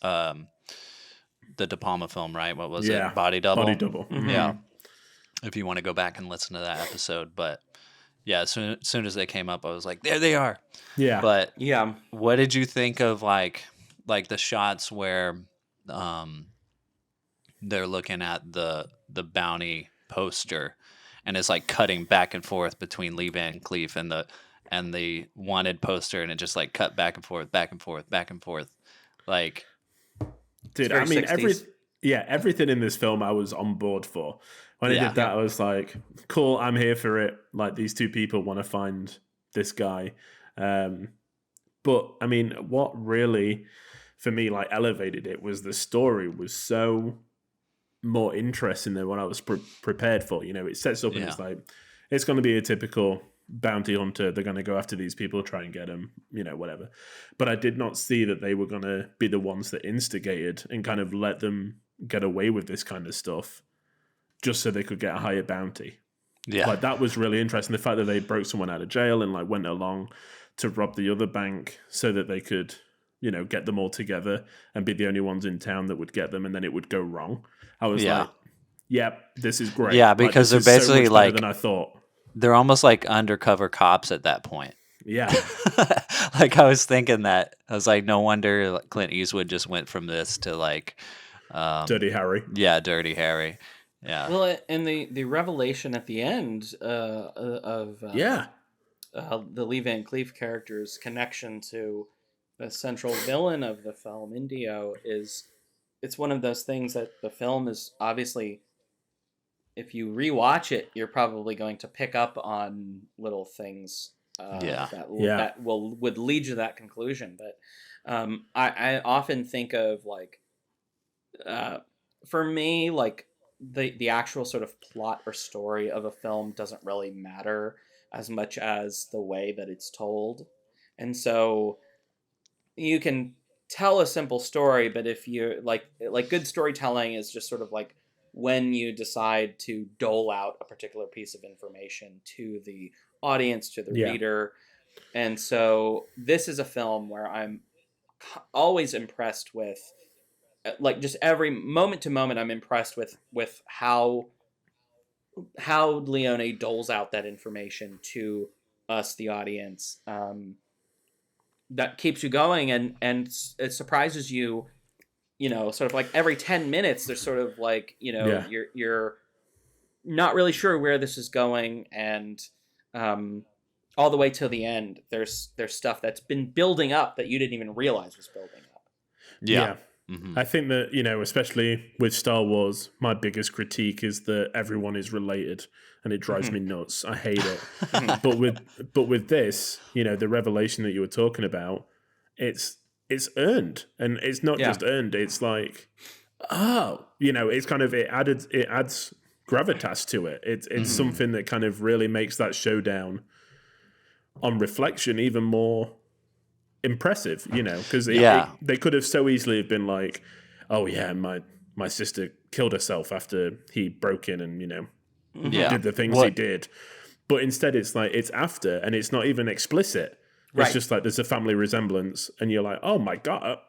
Speaker 8: um, the De Palma film, right? What was
Speaker 4: Yeah.
Speaker 8: it? Body Double.
Speaker 4: Body Double.
Speaker 8: Yeah. If you want to go back and listen to that episode, but yeah, as soon as they came up, I was like, there they are.
Speaker 4: Yeah.
Speaker 8: But
Speaker 7: Yeah.
Speaker 8: what did you think of like the shots where they're looking at the bounty poster, and it's like cutting back and forth between Lee Van Cleef and the wanted poster, and it just like cut back and forth, back and forth, back and forth, like.
Speaker 4: Dude,
Speaker 7: very
Speaker 4: I mean,
Speaker 7: 60s.
Speaker 4: everything in this film I was on board for. When I
Speaker 8: Yeah.
Speaker 4: did that, I was like, cool, I'm here for it. Like, these two people want to find this guy. But, I mean, what really, for me, like, elevated it was the story was so more interesting than what I was prepared for. You know, it sets up and it's like, it's going to be a typical bounty hunter. They're going to go after these people, try and get them, you know, whatever. But I did not see that they were going to be the ones that instigated and kind of let them get away with this kind of stuff just so they could get a higher bounty.
Speaker 8: Yeah.
Speaker 4: Like, that was really interesting. The fact that they broke someone out of jail and like went along to rob the other bank so that they could, you know, get them all together and be the only ones in town that would get them, and then it would go wrong. I was like, yep, this is great.
Speaker 8: Yeah,
Speaker 4: Like,
Speaker 8: because
Speaker 4: this
Speaker 8: they're
Speaker 4: is so
Speaker 8: basically
Speaker 4: much better
Speaker 8: like
Speaker 4: than I thought.
Speaker 8: they're almost like undercover cops at that point.
Speaker 4: Yeah.
Speaker 8: Like, I was thinking that. I was like, no wonder Clint Eastwood just went from this to like
Speaker 4: Dirty Harry.
Speaker 8: Yeah, Dirty Harry. Yeah.
Speaker 7: Well, and the revelation at the end of the Lee Van Cleef character's connection to the central villain of the film, Indio, it's one of those things that the film is obviously, if you rewatch it, you're probably going to pick up on little things that would lead you to that conclusion. But I often think of like, for me, like the actual sort of plot or story of a film doesn't really matter as much as the way that it's told. And so you can tell a simple story, but if you like good storytelling is just sort of like when you decide to dole out a particular piece of information to the audience, to the reader. And so this is a film where I'm always impressed with, like, just every moment to moment, I'm impressed with how Leone doles out that information to us, the audience. That keeps you going, and it surprises you. You know, sort of like every 10 minutes, there's sort of like, you know, you're not really sure where this is going, and all the way till the end, there's stuff that's been building up that you didn't even realize was building up.
Speaker 4: Yeah. Mm-hmm. I think that, you know, especially with Star Wars, my biggest critique is that everyone is related, and it drives me nuts. I hate it. But with this, you know, the revelation that you were talking about, it's earned, and it's not just earned. It's like, oh, you know, it's kind of it adds gravitas to it. It's something that kind of really makes that showdown on reflection even more impressive, you know, because they could have so easily have been like, oh yeah, my sister killed herself after he broke in and, you know, did the things he did. But instead it's like, it's after, and it's not even explicit. It's just like there's a family resemblance, and you're like, oh my God,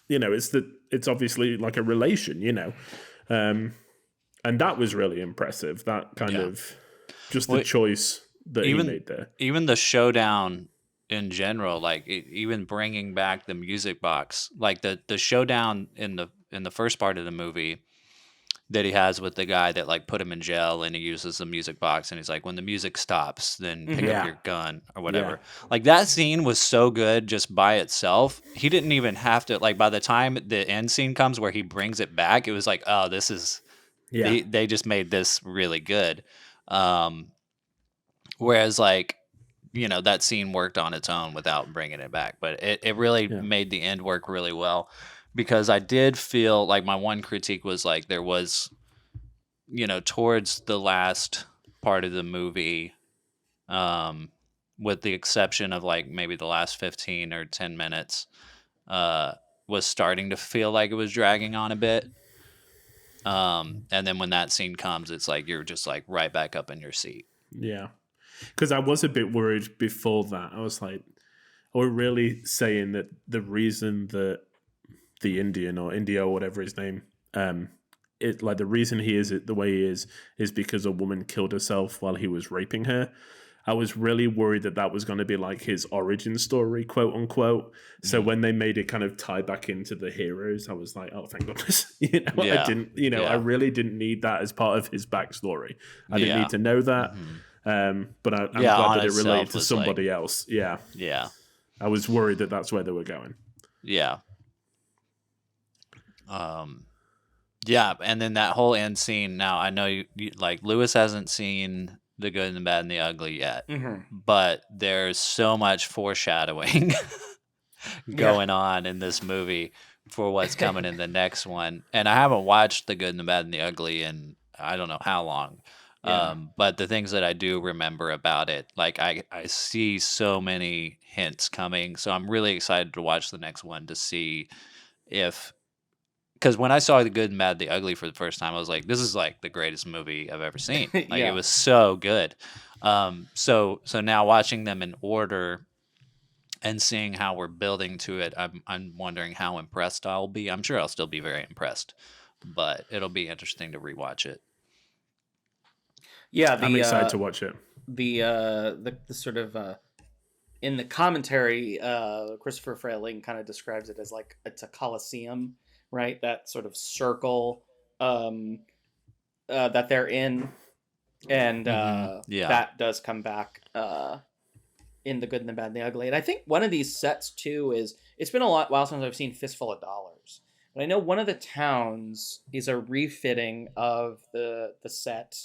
Speaker 4: you know, it's obviously like a relation, you know. And that was really impressive, that kind of just the choice that he made there.
Speaker 8: Even the showdown in general, like even bringing back the music box, like the showdown in the first part of the movie that he has with the guy that like put him in jail, and he uses the music box, and he's like, when the music stops, then pick up your gun or whatever. Like, that scene was so good just by itself. He didn't even have to, like, by the time the end scene comes where he brings it back, it was like, oh, this is they just made this really good. Whereas, like, you know, that scene worked on its own without bringing it back, but it really made the end work really well. Because I did feel like my one critique was like there was, you know, towards the last part of the movie, with the exception of like maybe the last 15 or 10 minutes, was starting to feel like it was dragging on a bit. And then when that scene comes, it's like you're just like right back up in your seat.
Speaker 4: Yeah. because I was a bit worried before that. I was like, are we really saying that the reason that the Indian or India or whatever his name, it like the reason he is the way he is because a woman killed herself while he was raping her? I was really worried that was going to be like his origin story, quote unquote. So when they made it kind of tie back into the heroes, I was like, oh, thank goodness. I didn't, I really didn't need that as part of his backstory. I didn't need to know that. But I'm glad that it related to somebody else. Yeah.
Speaker 8: Yeah.
Speaker 4: I was worried that that's where they were going.
Speaker 8: Yeah. Yeah, and then that whole end scene. Now I know you like Lewis hasn't seen The Good and the Bad and the Ugly yet, but there's so much foreshadowing going on in this movie for what's coming in the next one. And I haven't watched The Good and the Bad and the Ugly in I don't know how long. But the things that I do remember about it, like I see so many hints coming. So I'm really excited to watch the next one to see if, because when I saw The Good and Bad, the Ugly for the first time, I was like, this is like the greatest movie I've ever seen. Like it was so good. So now watching them in order and seeing how we're building to it, I'm wondering how impressed I'll be. I'm sure I'll still be very impressed, but it'll be interesting to rewatch it.
Speaker 7: Yeah,
Speaker 4: I'm excited to watch it.
Speaker 7: The sort of in the commentary, Christopher Frayling kind of describes it as like it's a coliseum, right? That sort of circle that they're in, and that does come back in The Good and the Bad and the Ugly. And I think one of these sets too is it's been a while since I've seen Fistful of Dollars, but I know one of the towns is a refitting of the set.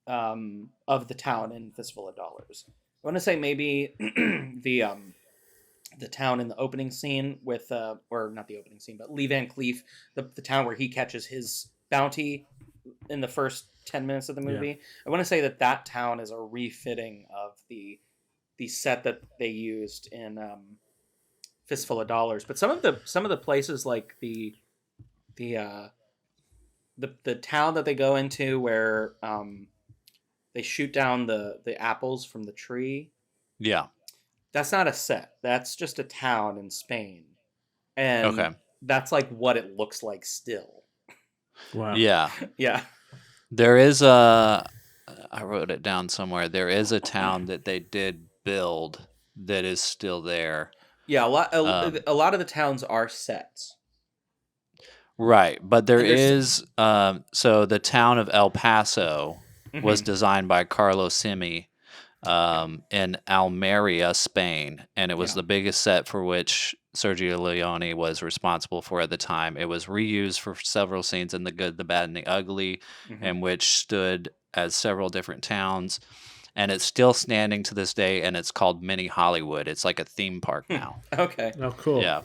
Speaker 7: Of the town in Fistful of Dollars. I want to say maybe the town in the opening scene with or not the opening scene, but Lee Van Cleef, the town where he catches his bounty in the first 10 minutes of the movie. Yeah. I want to say that town is a refitting of the set that they used in Fistful of Dollars. But some of the places like the town that they go into where they shoot down the apples from the tree.
Speaker 8: Yeah.
Speaker 7: That's not a set. That's just a town in Spain. And that's like what it looks like still.
Speaker 4: Wow.
Speaker 8: Yeah.
Speaker 7: Yeah.
Speaker 8: There is I wrote it down somewhere. There is a town that they did build that is still there.
Speaker 7: Yeah, a lot of the towns are sets.
Speaker 8: Right, but there is so the town of El Paso was designed by Carlos Simi in Almeria, Spain, and it was the biggest set for which Sergio Leone was responsible for at the time. It was reused for several scenes in The Good, the Bad, and the Ugly, and which stood as several different towns, and it's still standing to this day, and it's called Mini Hollywood. It's like a theme park now.
Speaker 7: Okay.
Speaker 4: Oh, cool.
Speaker 8: Yeah.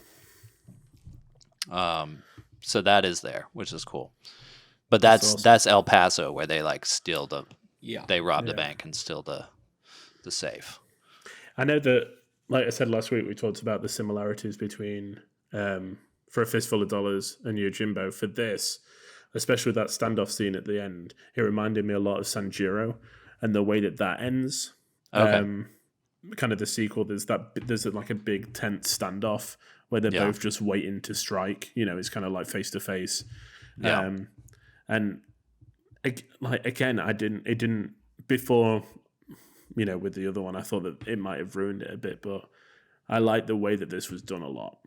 Speaker 8: So that is there, which is cool. But that's El Paso, where they like steal they robbed the bank and steal the safe.
Speaker 4: I know that, like I said last week, we talked about the similarities between For a Fistful of Dollars and Yojimbo. For this, especially with that standoff scene at the end, it reminded me a lot of Sanjiro and the way that ends. Okay. Kind of the sequel, there's like a big tense standoff where they're both just waiting to strike. It's kind of like face to face. Yeah. And like again, it didn't before, with the other one, I thought that it might have ruined it a bit, but I like the way that this was done a lot.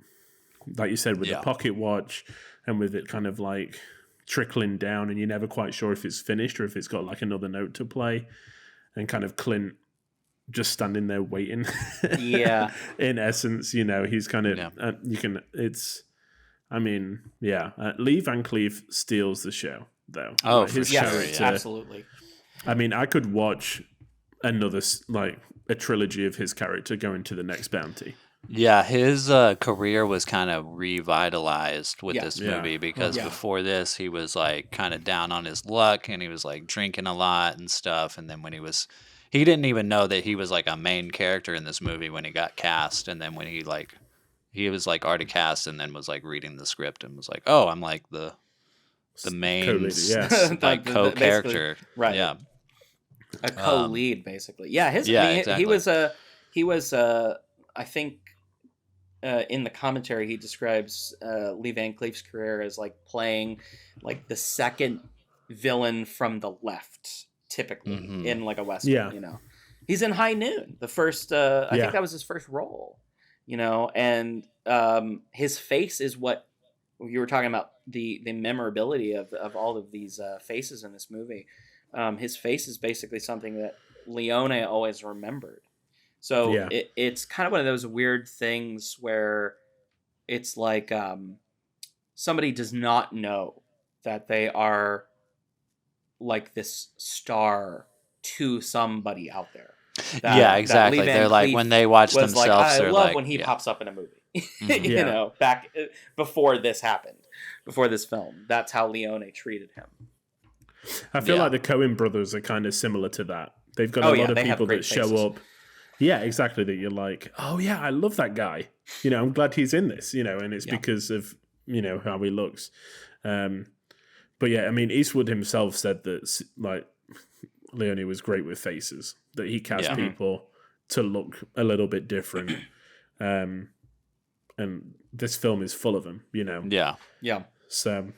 Speaker 4: Like you said, with the pocket watch and with it kind of like trickling down, and you're never quite sure if it's finished or if it's got like another note to play, and kind of Clint just standing there waiting.
Speaker 7: Yeah.
Speaker 4: In essence, he's kind of Lee Van Cleef steals the show, though.
Speaker 8: Oh,
Speaker 4: like,
Speaker 8: for sure.
Speaker 7: Absolutely.
Speaker 4: I mean, I could watch another, like, a trilogy of his character going to the next bounty.
Speaker 8: Yeah, his career was kind of revitalized with this movie because before this, he was, like, kind of down on his luck, and he was, like, drinking a lot and stuff, and then when he didn't even know that he was, like, a main character in this movie when he got cast, and then when he was, like, already cast and then was, like, reading the script and was like, oh, I'm, like, the main,
Speaker 4: co-character.
Speaker 8: right? Yeah.
Speaker 7: a co-lead, basically. Yeah,
Speaker 8: exactly.
Speaker 7: he was I think in the commentary he describes Lee Van Cleef's career as like playing like the second villain from the left, typically in like a western.
Speaker 4: Yeah.
Speaker 7: You know, he's in High Noon, the first. I think that was his first role. You know, and his face is what you were talking about, the memorability of all of these faces in this movie. His face is basically something that Leone always remembered. So it's kind of one of those weird things where it's like somebody does not know that they are like this star to somebody out there.
Speaker 8: Yeah, exactly. They're like, when they watch themselves,
Speaker 7: like, I
Speaker 8: they're
Speaker 7: love
Speaker 8: like,
Speaker 7: when he pops up in a movie.
Speaker 8: Mhm.
Speaker 7: You know, back before this happened, before this film. That's how Leone treated him.
Speaker 4: I feel like the Coen brothers are kind of similar to that. They've got a lot of people that show up. Yeah, exactly. That you're like, oh yeah, I love that guy. You know, I'm glad he's in this. You know, and it's because of, you know, how he looks. But yeah, I mean, Eastwood himself said that like Leone was great with faces. That he cast people to look a little bit different. And this film is full of them. You know.
Speaker 7: Yeah.
Speaker 4: So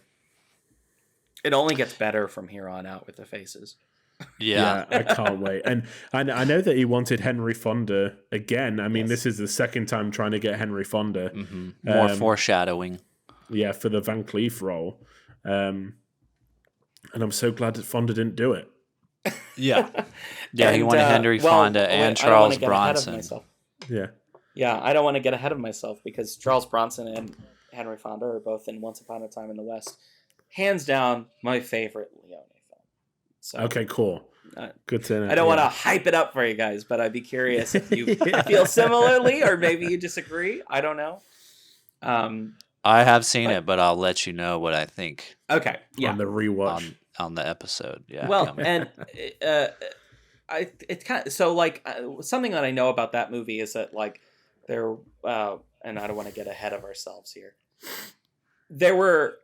Speaker 7: it only gets better from here on out with the faces.
Speaker 8: Yeah,
Speaker 4: I can't wait. And I know that he wanted Henry Fonda again. I mean, this is the second time trying to get Henry Fonda.
Speaker 8: Mm-hmm. More foreshadowing.
Speaker 4: Yeah, for the Van Cleef role. And I'm so glad that Fonda didn't do it.
Speaker 8: Yeah. Yeah, he wanted Henry Fonda and Charles Bronson.
Speaker 7: Yeah, I don't want to get ahead of myself because Charles Bronson and Henry Fonda are both in Once Upon a Time in the West. Hands down, my favorite Leone film. So,
Speaker 4: okay, cool. Good to know.
Speaker 7: I don't want to hype it up for you guys, but I'd be curious if you feel similarly or maybe you disagree. I don't know.
Speaker 8: I have seen it, but I'll let you know what I think.
Speaker 7: Okay, yeah.
Speaker 4: On the rewatch.
Speaker 8: On the episode, yeah.
Speaker 7: Well, and it's kind of, so like something that I know about that movie is that like there, and I don't want to get ahead of ourselves here. There were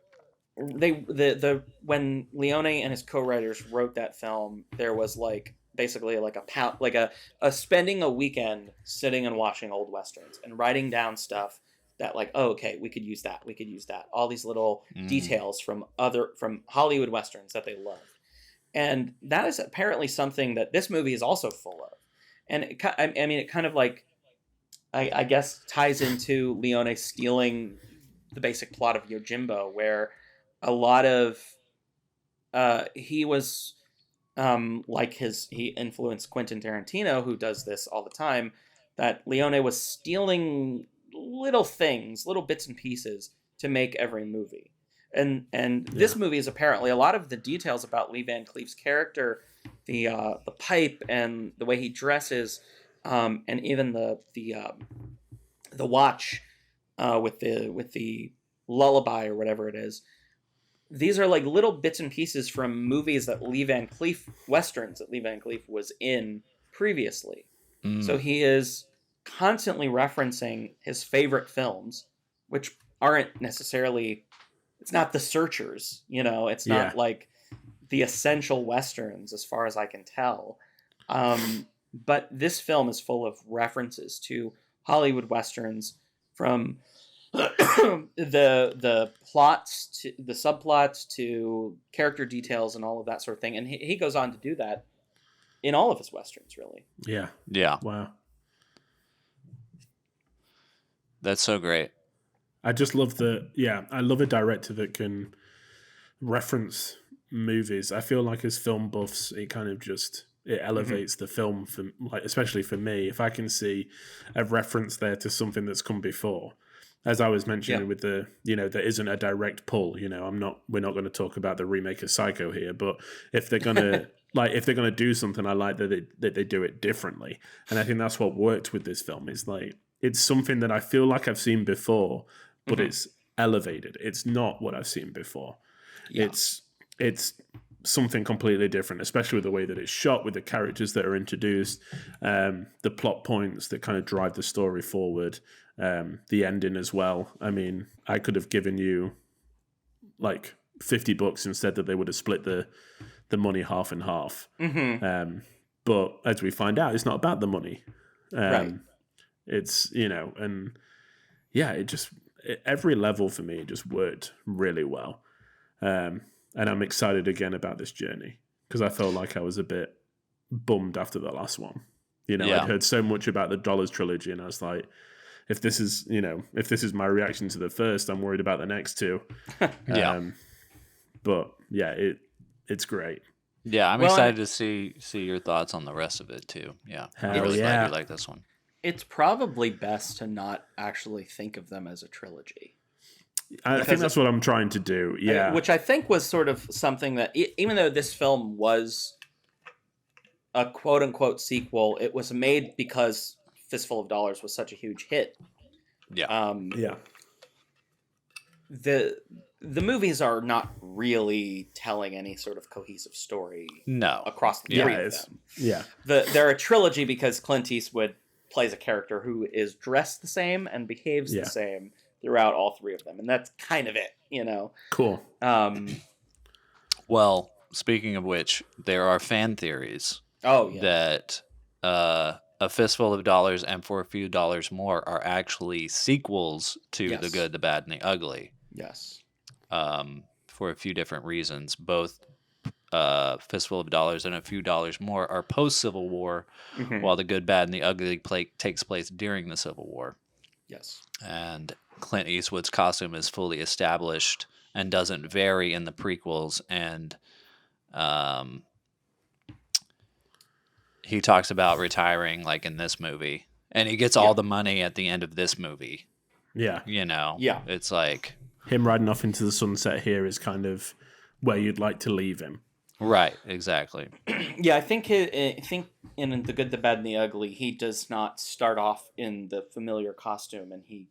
Speaker 7: when Leone and his co-writers wrote that film, there was like basically like a spending a weekend sitting and watching old westerns and writing down stuff that like, oh, okay, we could use that, all these little details from Hollywood westerns that they love, and that is apparently something that this movie is also full of, and it kind of like I guess ties into Leone stealing the basic plot of Yojimbo, where a lot of he was he influenced Quentin Tarantino, who does this all the time, that Leone was stealing little things, little bits and pieces to make every movie. And this movie is apparently a lot of the details about Lee Van Cleef's character, the pipe and the way he dresses, and even the watch with the lullaby or whatever it is. These are like little bits and pieces from movies that westerns that Lee Van Cleef was in previously. So he is constantly referencing his favorite films, which aren't necessarily, it's not The Searchers, you know, it's not like the essential westerns as far as I can tell. But this film is full of references to Hollywood westerns, from the plots to the subplots to character details and all of that sort of thing. And he goes on to do that in all of his westerns, really.
Speaker 8: Yeah.
Speaker 4: Wow.
Speaker 8: That's so great.
Speaker 4: I just love I love a director that can reference movies. I feel like as film buffs, it kind of just, it elevates the film, for like, especially for me. If I can see a reference there to something that's come before, as I was mentioning with the, you know, there isn't a direct pull, you know, we're not going to talk about the remake of Psycho here, but if they're going to, if they're going to do something, I like that they do it differently. And I think that's what worked with this film, is like, it's something that I feel like I've seen before, but it's elevated. It's not what I've seen before. Yeah. It's something completely different, especially with the way that it's shot, with the characters that are introduced, the plot points that kind of drive the story forward, the ending as well. I mean, I could have given you like $50 instead, that they would have split the money half and half. But as we find out, it's not about the money.
Speaker 7: Right.
Speaker 4: It's, and yeah, every level for me just worked really well. And I'm excited again about this journey because I felt like I was a bit bummed after the last one.
Speaker 8: Yeah.
Speaker 4: I'd heard so much about the Dollars trilogy, and I was like, if this is my reaction to the first, I'm worried about the next two.
Speaker 8: Yeah.
Speaker 4: But yeah, it's great.
Speaker 8: Yeah, I'm excited to see your thoughts on the rest of it too. Yeah, I'm
Speaker 4: Hell
Speaker 8: really
Speaker 4: yeah.
Speaker 8: glad you like this one.
Speaker 7: It's probably best to not actually think of them as a trilogy.
Speaker 4: I think that's what I'm trying to do. Yeah,
Speaker 7: Which I think was sort of something that, even though this film was a quote-unquote sequel, it was made because Fistful of Dollars was such a huge hit.
Speaker 8: Yeah.
Speaker 4: yeah.
Speaker 7: The movies are not really telling any sort of cohesive story
Speaker 8: No.
Speaker 7: across the three of them.
Speaker 4: Yeah.
Speaker 7: They're a trilogy because Clint Eastwood plays a character who is dressed the same and behaves the same throughout all three of them, and that's kind of it,
Speaker 4: Cool.
Speaker 8: Well, speaking of which, there are fan theories that A Fistful of Dollars and For a Few Dollars More are actually sequels to The Good, the Bad, and the Ugly.
Speaker 7: Yes.
Speaker 8: For a few different reasons. Both Fistful of Dollars and A Few Dollars More are post-Civil War, while The Good, Bad, and the Ugly takes place during the Civil War.
Speaker 7: Yes.
Speaker 8: And Clint Eastwood's costume is fully established and doesn't vary in the prequels, and he talks about retiring like in this movie, and he gets all the money at the end of this movie.
Speaker 4: Yeah.
Speaker 7: Yeah.
Speaker 8: It's like
Speaker 4: him riding off into the sunset here is kind of where you'd like to leave him.
Speaker 8: right, exactly.
Speaker 7: Yeah, I think in The Good, the Bad, and the Ugly, he does not start off in the familiar costume, and he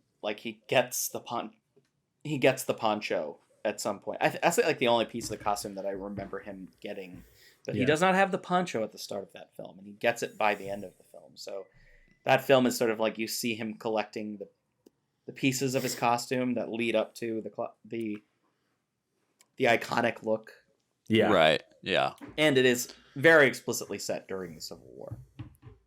Speaker 7: gets the poncho at some point. That's like the only piece of the costume that I remember him getting. But he does not have the poncho at the start of that film, and he gets it by the end of the film. So that film is sort of like you see him collecting the pieces of his costume that lead up to the iconic look.
Speaker 4: Yeah.
Speaker 8: Right. Yeah.
Speaker 7: And it is very explicitly set during the Civil War.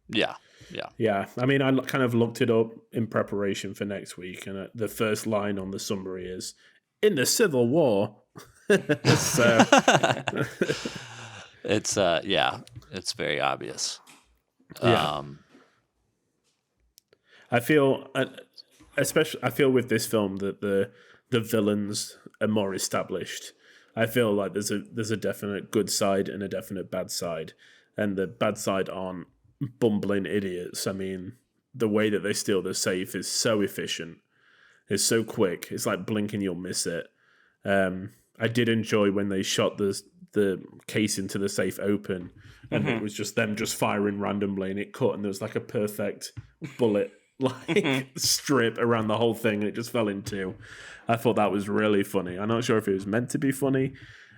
Speaker 8: Yeah. Yeah.
Speaker 4: Yeah. I mean, I kind of looked it up in preparation for next week, and the first line on the summary is, "In the Civil War." So
Speaker 8: it's it's very obvious.
Speaker 4: Yeah. I feel with this film that the villains are more established. I feel like there's a definite good side and a definite bad side, and the bad side aren't bumbling idiots. I mean, the way that they steal the safe is so efficient. It's so quick. It's like blinking, you'll miss it. I did enjoy when they shot the case into the safe open, and it was just them just firing randomly, and it cut, and there was like a perfect bullet strip around the whole thing, and it just fell in two. I thought that was really funny. I'm not sure if it was meant to be funny.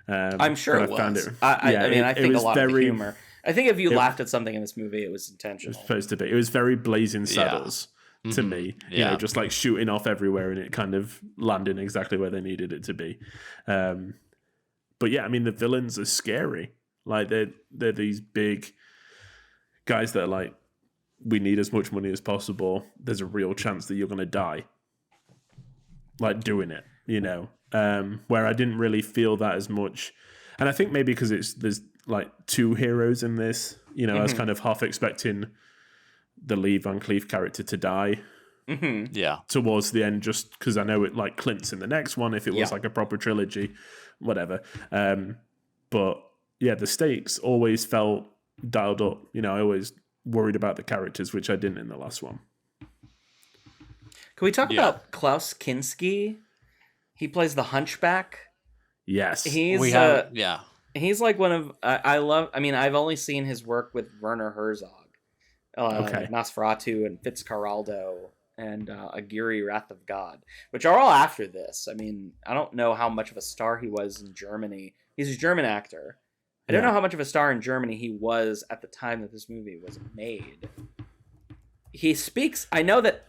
Speaker 7: I'm sure it was. I think a lot of the humor. I think if you laughed at something in this movie, it was intentional.
Speaker 4: It was supposed to be. It was very Blazing Saddles to me. You know, just like shooting off everywhere and it kind of landing exactly where they needed it to be. But yeah, I mean, the villains are scary. Like they're these big guys that are like, we need as much money as possible. There's a real chance that you're going to die. Like doing it, where I didn't really feel that as much. And I think maybe because there's like two heroes in this, I was kind of half expecting the Lee Van Cleef character to die towards the end, just because I know it like Clint's in the next one, if it was like a proper trilogy, whatever. But yeah, the stakes always felt dialed up. I always worried about the characters, which I didn't in the last one.
Speaker 7: Can we talk about Klaus Kinski? He plays the Hunchback.
Speaker 4: Yes.
Speaker 7: He's like one of I've only seen his work with Werner Herzog. Nosferatu and Fitzcarraldo and Aguirre Wrath of God, which are all after this. I mean, I don't know how much of a star he was in Germany. He's a German actor. I don't know how much of a star in Germany he was at the time that this movie was made. He speaks. I know that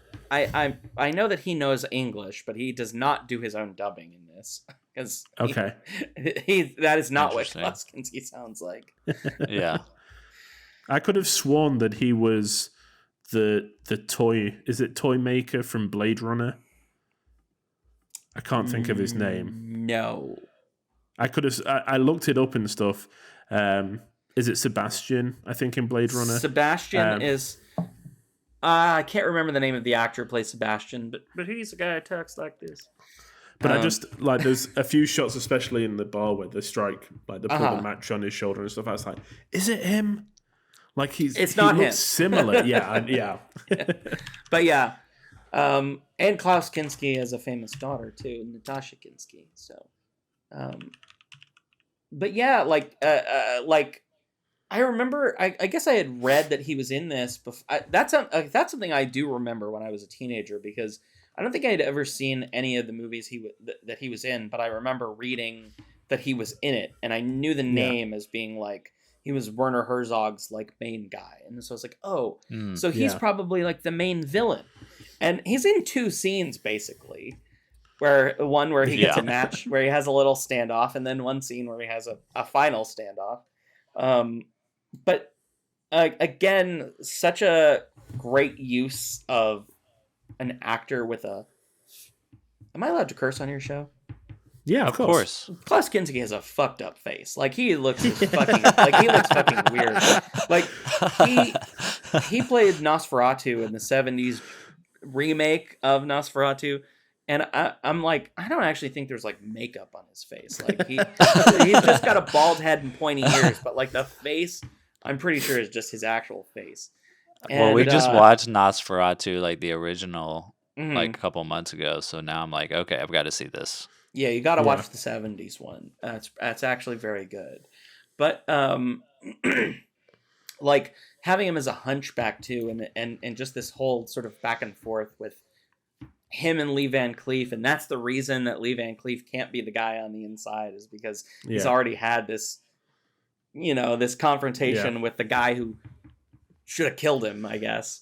Speaker 7: he knows English, but he does not do his own dubbing in this. That is not what Klaus Kinski sounds like.
Speaker 8: Yeah.
Speaker 4: I could have sworn that he was the toy maker from Blade Runner. I can't think of his name.
Speaker 7: No.
Speaker 4: I looked it up and stuff. Is it Sebastian? I think in Blade Runner.
Speaker 7: Sebastian is. I can't remember the name of the actor who plays Sebastian, but he's a guy who talks like this.
Speaker 4: But I just like there's a few shots, especially in the bar where they strike, like they put the match on his shoulder and stuff. I was like, is it him? Like
Speaker 7: It's not him.
Speaker 4: Similar, yeah.
Speaker 7: But yeah, and Klaus Kinski has a famous daughter too, Natasha Kinski. So, but yeah, like I remember. I guess I had read that he was in this. That's something I do remember when I was a teenager, because I don't think I had ever seen any of the movies that he was in, but I remember reading that he was in it, and I knew the name as being like he was Werner Herzog's like main guy, and so I was like, oh, so he's probably like the main villain, and he's in 2 scenes basically, where he gets a match where he has a little standoff, and then one scene where he has a final standoff. But again, such a great use of an actor with a. Am I allowed to curse on your show?
Speaker 4: Yeah, of course.
Speaker 7: Klaus Kinski has a fucked up face. Like he looks fucking like he looks fucking weird. Like he played Nosferatu in the 70s remake of Nosferatu, and I'm like, I don't actually think there's like makeup on his face. Like he's just got a bald head and pointy ears, but like the face, I'm pretty sure is just his actual face. And,
Speaker 8: well, we just watched Nosferatu, like the original, like a couple months ago. So now I'm like, okay, I've got to see this.
Speaker 7: Yeah, you got to watch the 70s one. That's actually very good. But like having him as a hunchback too, and just this whole sort of back and forth with him and Lee Van Cleef, and that's the reason that Lee Van Cleef can't be the guy on the inside, is because he's already had this, this confrontation with the guy who should have killed him, I guess.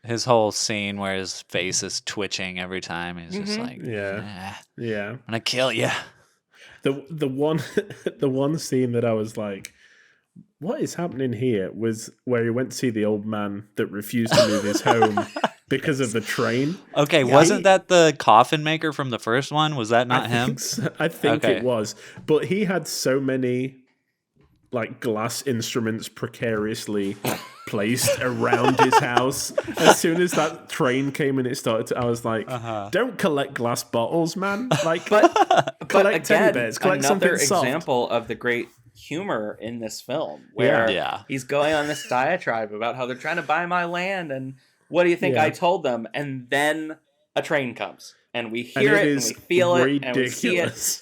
Speaker 8: His whole scene where his face is twitching every time, he's just like, I'm gonna kill you.
Speaker 4: The one scene that I was like, what is happening here, was where he went to see the old man that refused to leave his home because of the train.
Speaker 8: Okay, wasn't that the coffin maker from the first one? Was that not him?
Speaker 4: I think it was. But he had so many like glass instruments precariously placed around his house. As soon as that train came and it started, I was like, don't collect glass bottles, man. Like,
Speaker 7: but
Speaker 4: collect teddy
Speaker 7: again,
Speaker 4: bears, collect
Speaker 7: another
Speaker 4: something soft.
Speaker 7: example of the great humor in this film, where he's going on this diatribe about how they're trying to buy my land, and what do you think I told them? And then a train comes, and we hear it, and we feel it, and we see it.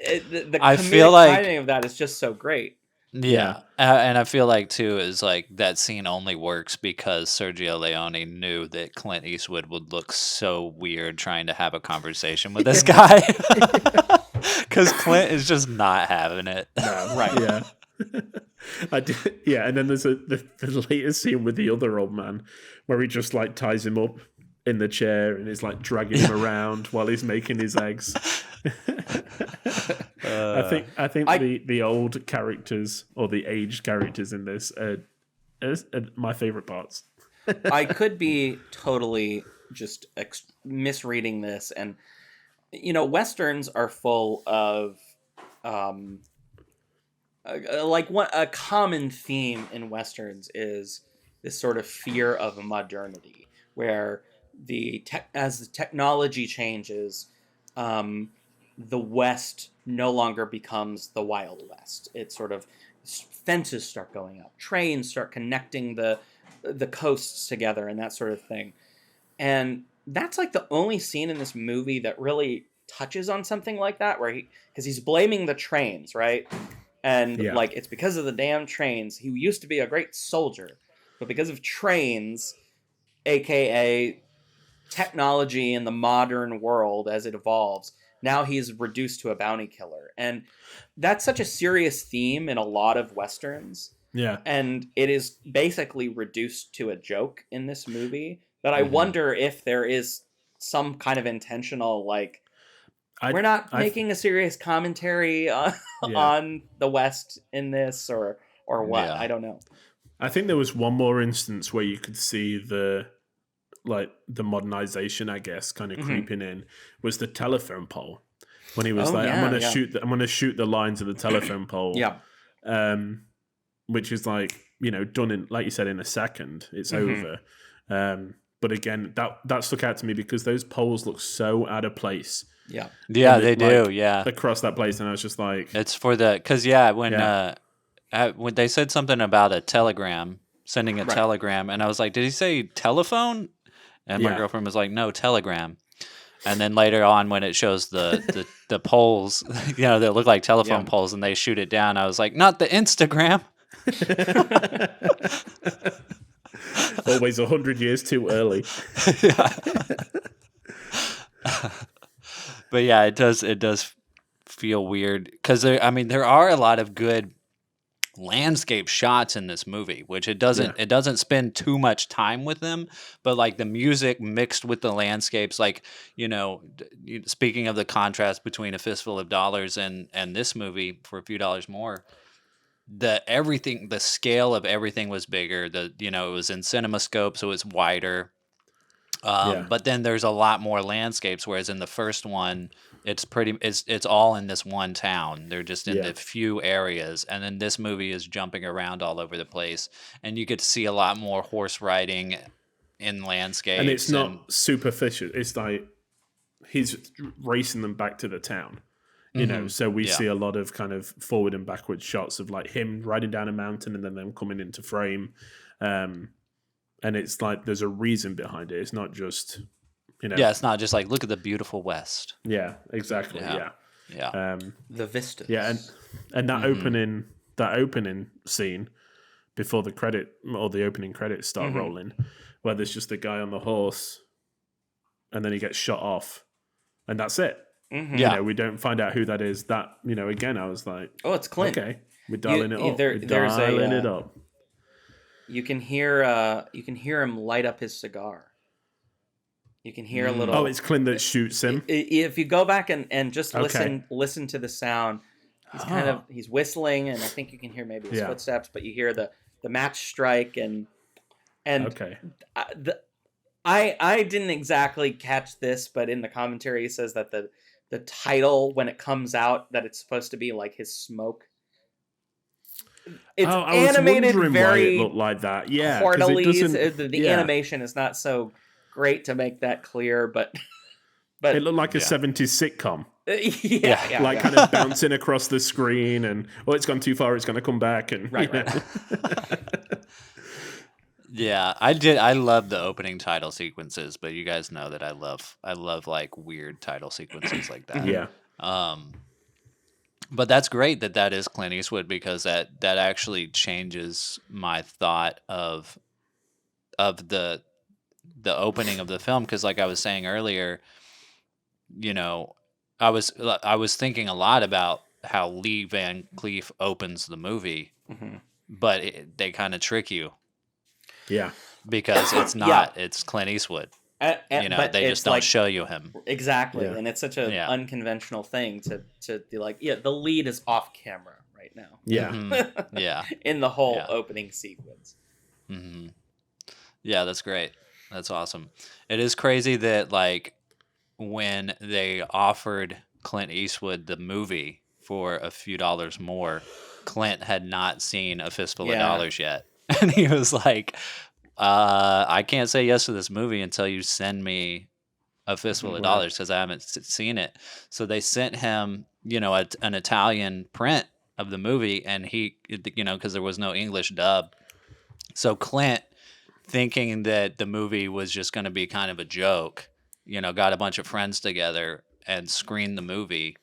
Speaker 7: The
Speaker 8: I
Speaker 7: comedic
Speaker 8: feel like
Speaker 7: timing of that is just so great.
Speaker 8: Yeah. And I feel like too is like that scene only works because Sergio Leone knew that Clint Eastwood would look so weird trying to have a conversation with this guy. Because Clint is just not having it.
Speaker 4: No, right. Yeah. And then there's the latest scene with the other old man where he just like ties him up in the chair and is like dragging him around while he's making his eggs. I think the old characters or the aged characters in this are my favorite parts.
Speaker 7: I could be totally just misreading this, and westerns are full of a common theme in westerns is this sort of fear of modernity, where as the technology changes, the West no longer becomes the Wild West. It sort of fences start going up, trains start connecting the coasts together, and that sort of thing. And that's like the only scene in this movie that really touches on something like that, where because he's blaming the trains, right? And like it's because of the damn trains. He used to be a great soldier, but because of trains, aka technology in the modern world as it evolves, now he's reduced to a bounty killer. And that's such a serious theme in a lot of westerns.
Speaker 4: Yeah.
Speaker 7: And it is basically reduced to a joke in this movie that I wonder if there is some kind of intentional, like, we're not making a serious commentary on the West in this, or or what.
Speaker 8: Yeah.
Speaker 7: I don't know.
Speaker 4: I think there was one more instance where you could see the modernization, I guess, kind of creeping in, was the telephone pole when he was
Speaker 7: Oh,
Speaker 4: like,
Speaker 7: yeah, yeah.
Speaker 4: I'm gonna shoot the lines of the telephone pole.
Speaker 7: Yeah.
Speaker 4: Which is like, done in, like you said, in a second. It's over. But again, that stuck out to me because those poles look so out of place.
Speaker 7: Yeah.
Speaker 8: Yeah, they do. Yeah,
Speaker 4: across that place, and I was just like,
Speaker 8: it's for because when they said something about a telegram, sending a telegram, and I was like, did he say telephone? And my girlfriend was like, no, telegram. And then later on, when it shows the poles, that look like telephone poles, and they shoot it down, I was like, not the Instagram.
Speaker 4: Always 100 years too early.
Speaker 8: But yeah, it does feel weird because there are a lot of good landscape shots in this movie, which it doesn't spend too much time with them, but like the music mixed with the landscapes, like speaking of the contrast between A Fistful of Dollars and this movie For a Few Dollars More, the scale of everything was bigger. It was in CinemaScope, so it's wider. But then there's a lot more landscapes, whereas in the first one, it's all in this one town. They're just in the few areas, and then this movie is jumping around all over the place, and you get to see a lot more horse riding in landscapes.
Speaker 4: And it's not superficial. It's like he's racing them back to the town. So we see a lot of kind of forward and backward shots of like him riding down a mountain and then them coming into frame. And it's like there's a reason behind it. It's not just,
Speaker 8: Yeah, it's not just like, look at the beautiful West.
Speaker 4: Yeah, exactly.
Speaker 8: Yeah.
Speaker 7: The vistas.
Speaker 4: Yeah, and that opening scene before the credit or the opening credits start rolling, where there's just a guy on the horse and then he gets shot off and that's it.
Speaker 7: Mm-hmm.
Speaker 4: We don't find out who that is. That, again, I was like,
Speaker 7: oh, it's Clint.
Speaker 4: Okay, we're dialing it up.
Speaker 7: There's
Speaker 4: it up.
Speaker 7: You can hear him light up his cigar. You can hear a little.
Speaker 4: Oh, it's Clint that shoots him.
Speaker 7: If you go back and just listen to the sound, he's whistling, and I think you can hear maybe his footsteps, but you hear the match strike and
Speaker 4: okay.
Speaker 7: I didn't exactly catch this, but in the commentary he says that the title, when it comes out, that it's supposed to be like his smoke. It's animated
Speaker 4: very
Speaker 7: why
Speaker 4: it looked like that. Yeah,
Speaker 7: the animation is not so great to make that clear, but
Speaker 4: it looked like a 70s sitcom. Kind of bouncing across the screen, and it's gone too far, it's going to come back, and
Speaker 7: right.
Speaker 8: Yeah, I love the opening title sequences, but you guys know that I love like weird title sequences like that.
Speaker 4: Yeah.
Speaker 8: But that's great that is Clint Eastwood, because that actually changes my thought of the opening of the film, because like I was saying earlier, I was thinking a lot about how Lee Van Cleef opens the movie, but they kind of trick you.
Speaker 4: Yeah,
Speaker 8: because it's not. It's Clint Eastwood. But they just don't show you him.
Speaker 7: Exactly, and it's such an unconventional thing to be like, the lead is off camera right now.
Speaker 4: Yeah,
Speaker 7: in the whole opening sequence.
Speaker 8: Mm-hmm. Yeah, that's great. That's awesome. It is crazy that like when they offered Clint Eastwood the movie For a Few Dollars More, Clint had not seen A Fistful of Dollars yet. And he was like, I can't say yes to this movie until you send me A Fistful of Dollars, because I haven't seen it. So they sent him, an Italian print of the movie, and he, because there was no English dub. So Clint, thinking that the movie was just going to be kind of a joke, got a bunch of friends together and screened the movie.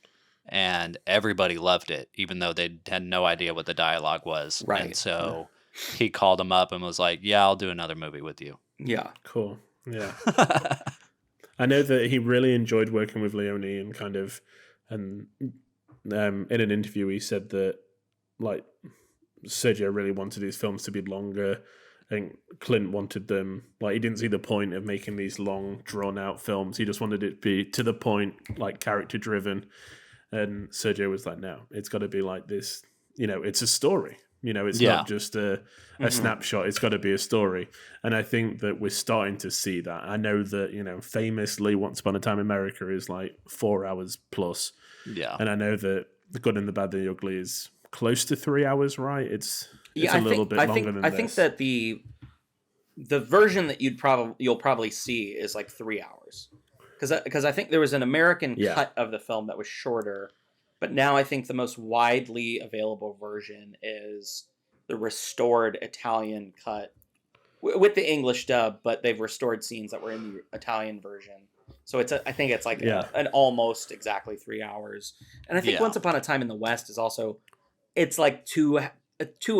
Speaker 8: And everybody loved it, even though they had no idea what the dialogue was.
Speaker 7: Right.
Speaker 8: And so he called him up and was like, yeah, I'll do another movie with you.
Speaker 7: Yeah.
Speaker 4: Cool. Yeah. I know that he really enjoyed working with Leone, and kind of, in an interview he said that like Sergio really wanted his films to be longer, and Clint wanted them, like, he didn't see the point of making these long drawn out films. He just wanted it to be to the point, like character driven. And Sergio was like, no, it's got to be like this. It's a story. You know, it's
Speaker 8: Yeah.
Speaker 4: not just a snapshot. It's got to be a story. And I think that we're starting to see that. I know that, you know, famously Once Upon a Time in America is like 4 hours plus.
Speaker 8: Yeah.
Speaker 4: And I know that The Good and the Bad and the Ugly is close to 3 hours, right? It's
Speaker 7: Yeah,
Speaker 4: a little bit longer than
Speaker 7: I
Speaker 4: this.
Speaker 7: think that the version that you'll probably see is like 3 hours, because I think there was an American
Speaker 4: Yeah.
Speaker 7: cut of the film that was shorter, but now I think the most widely available version is the restored Italian cut with the English dub, but they've restored scenes that were in the Italian version. So I think it's like an almost exactly 3 hours. And I think Once Upon a Time in the West is also, it's like 2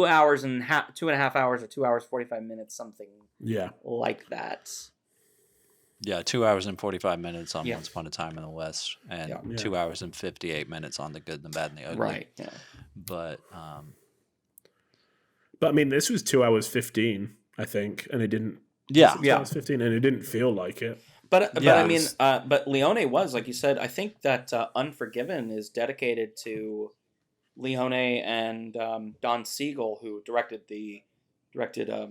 Speaker 7: hours and 2.5 hours, or 2 hours 45 minutes, something like that.
Speaker 8: Yeah, 2 hours and 45 minutes on
Speaker 7: Yeah.
Speaker 8: Once Upon a Time in the West, and
Speaker 4: Yeah.
Speaker 8: 2 hours and 58 minutes on The Good, the Bad, and the Ugly.
Speaker 7: Right. Yeah.
Speaker 8: But
Speaker 4: I mean, this was 2 hours 15, I think, and it didn't.
Speaker 8: yeah,
Speaker 4: 2 hours 15, and it didn't feel like it.
Speaker 7: But
Speaker 8: Yeah,
Speaker 7: I
Speaker 8: it
Speaker 7: mean,
Speaker 8: was-
Speaker 7: but Leone was, like you said, I think that Unforgiven is dedicated to Leone and Don Siegel, who directed. I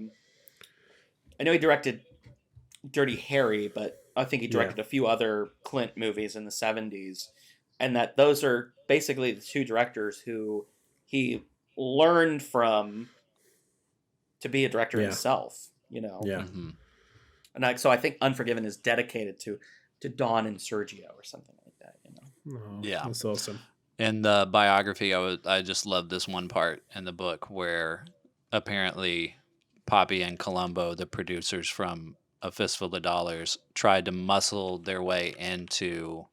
Speaker 7: know he directed Dirty Harry, but I think he directed a few other Clint movies in the 70s, and that those are basically the two directors who he learned from to be a director himself. You know.
Speaker 4: Yeah.
Speaker 8: mhm.
Speaker 7: And so I think Unforgiven is dedicated to Don and Sergio or something like that, you know.
Speaker 4: Oh,
Speaker 8: Yeah.
Speaker 4: That's awesome.
Speaker 8: In the biography, I just love this one part in the book where apparently Poppy and Columbo, the producers from A Fistful of Dollars, tried to muscle their way into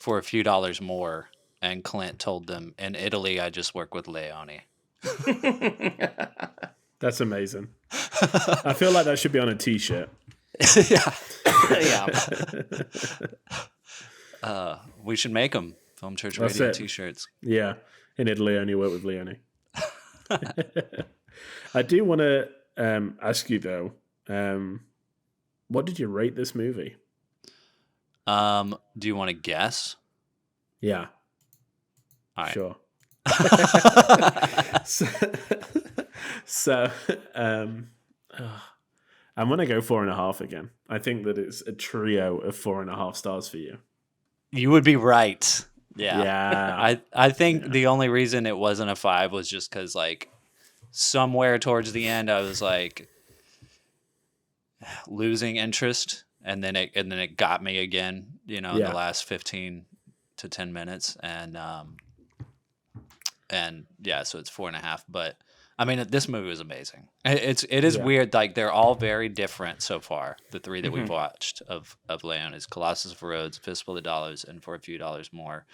Speaker 8: for a few dollars more, and Clint told them, "In Italy, I just work with Leone."
Speaker 4: That's amazing. I feel like that should be on a T-shirt.
Speaker 8: Yeah.
Speaker 7: Yeah.
Speaker 8: We should make them. Film Church
Speaker 4: That's
Speaker 8: Radio
Speaker 4: it.
Speaker 8: T-shirts.
Speaker 4: Yeah, in Italy, I only work with Leone. I do want to ask you though, what did you rate this movie?
Speaker 8: Do you want to guess?
Speaker 4: Yeah,
Speaker 8: All right.
Speaker 4: sure. so I'm gonna go 4.5 again. I think that it's a trio of 4.5 stars for you.
Speaker 8: You would be right. Yeah.
Speaker 4: Yeah.
Speaker 8: I think the only reason it wasn't a 5 was just because, like, somewhere towards the end I was like losing interest, and then it got me again, you know, in the last 15 to 10 minutes, and yeah, so it's 4.5. But I mean, this movie was amazing. It is weird, like they're all very different so far. The three that we've watched of Leone's, Colossus of Rhodes, Fistful of Dollars, and For a Few Dollars More,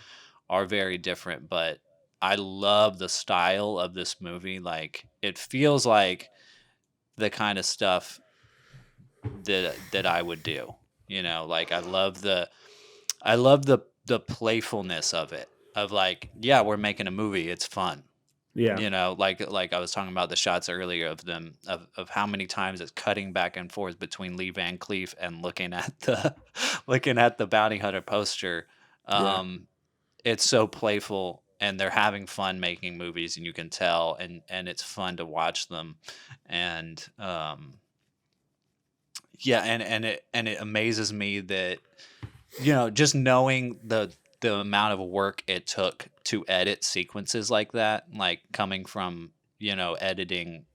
Speaker 8: are very different. But I love the style of this movie. Like, it feels like the kind of stuff that I would do. You know, like I love the playfulness of it. Of like, yeah, we're making a movie. It's fun.
Speaker 4: Yeah.
Speaker 8: You know, like I was talking about the shots earlier of them of how many times it's cutting back and forth between Lee Van Cleef and looking at the bounty hunter poster. It's so playful, and they're having fun making movies, and you can tell, and it's fun to watch them, and and it amazes me that, you know, just knowing the amount of work it took to edit sequences like that, like coming from, you know, editing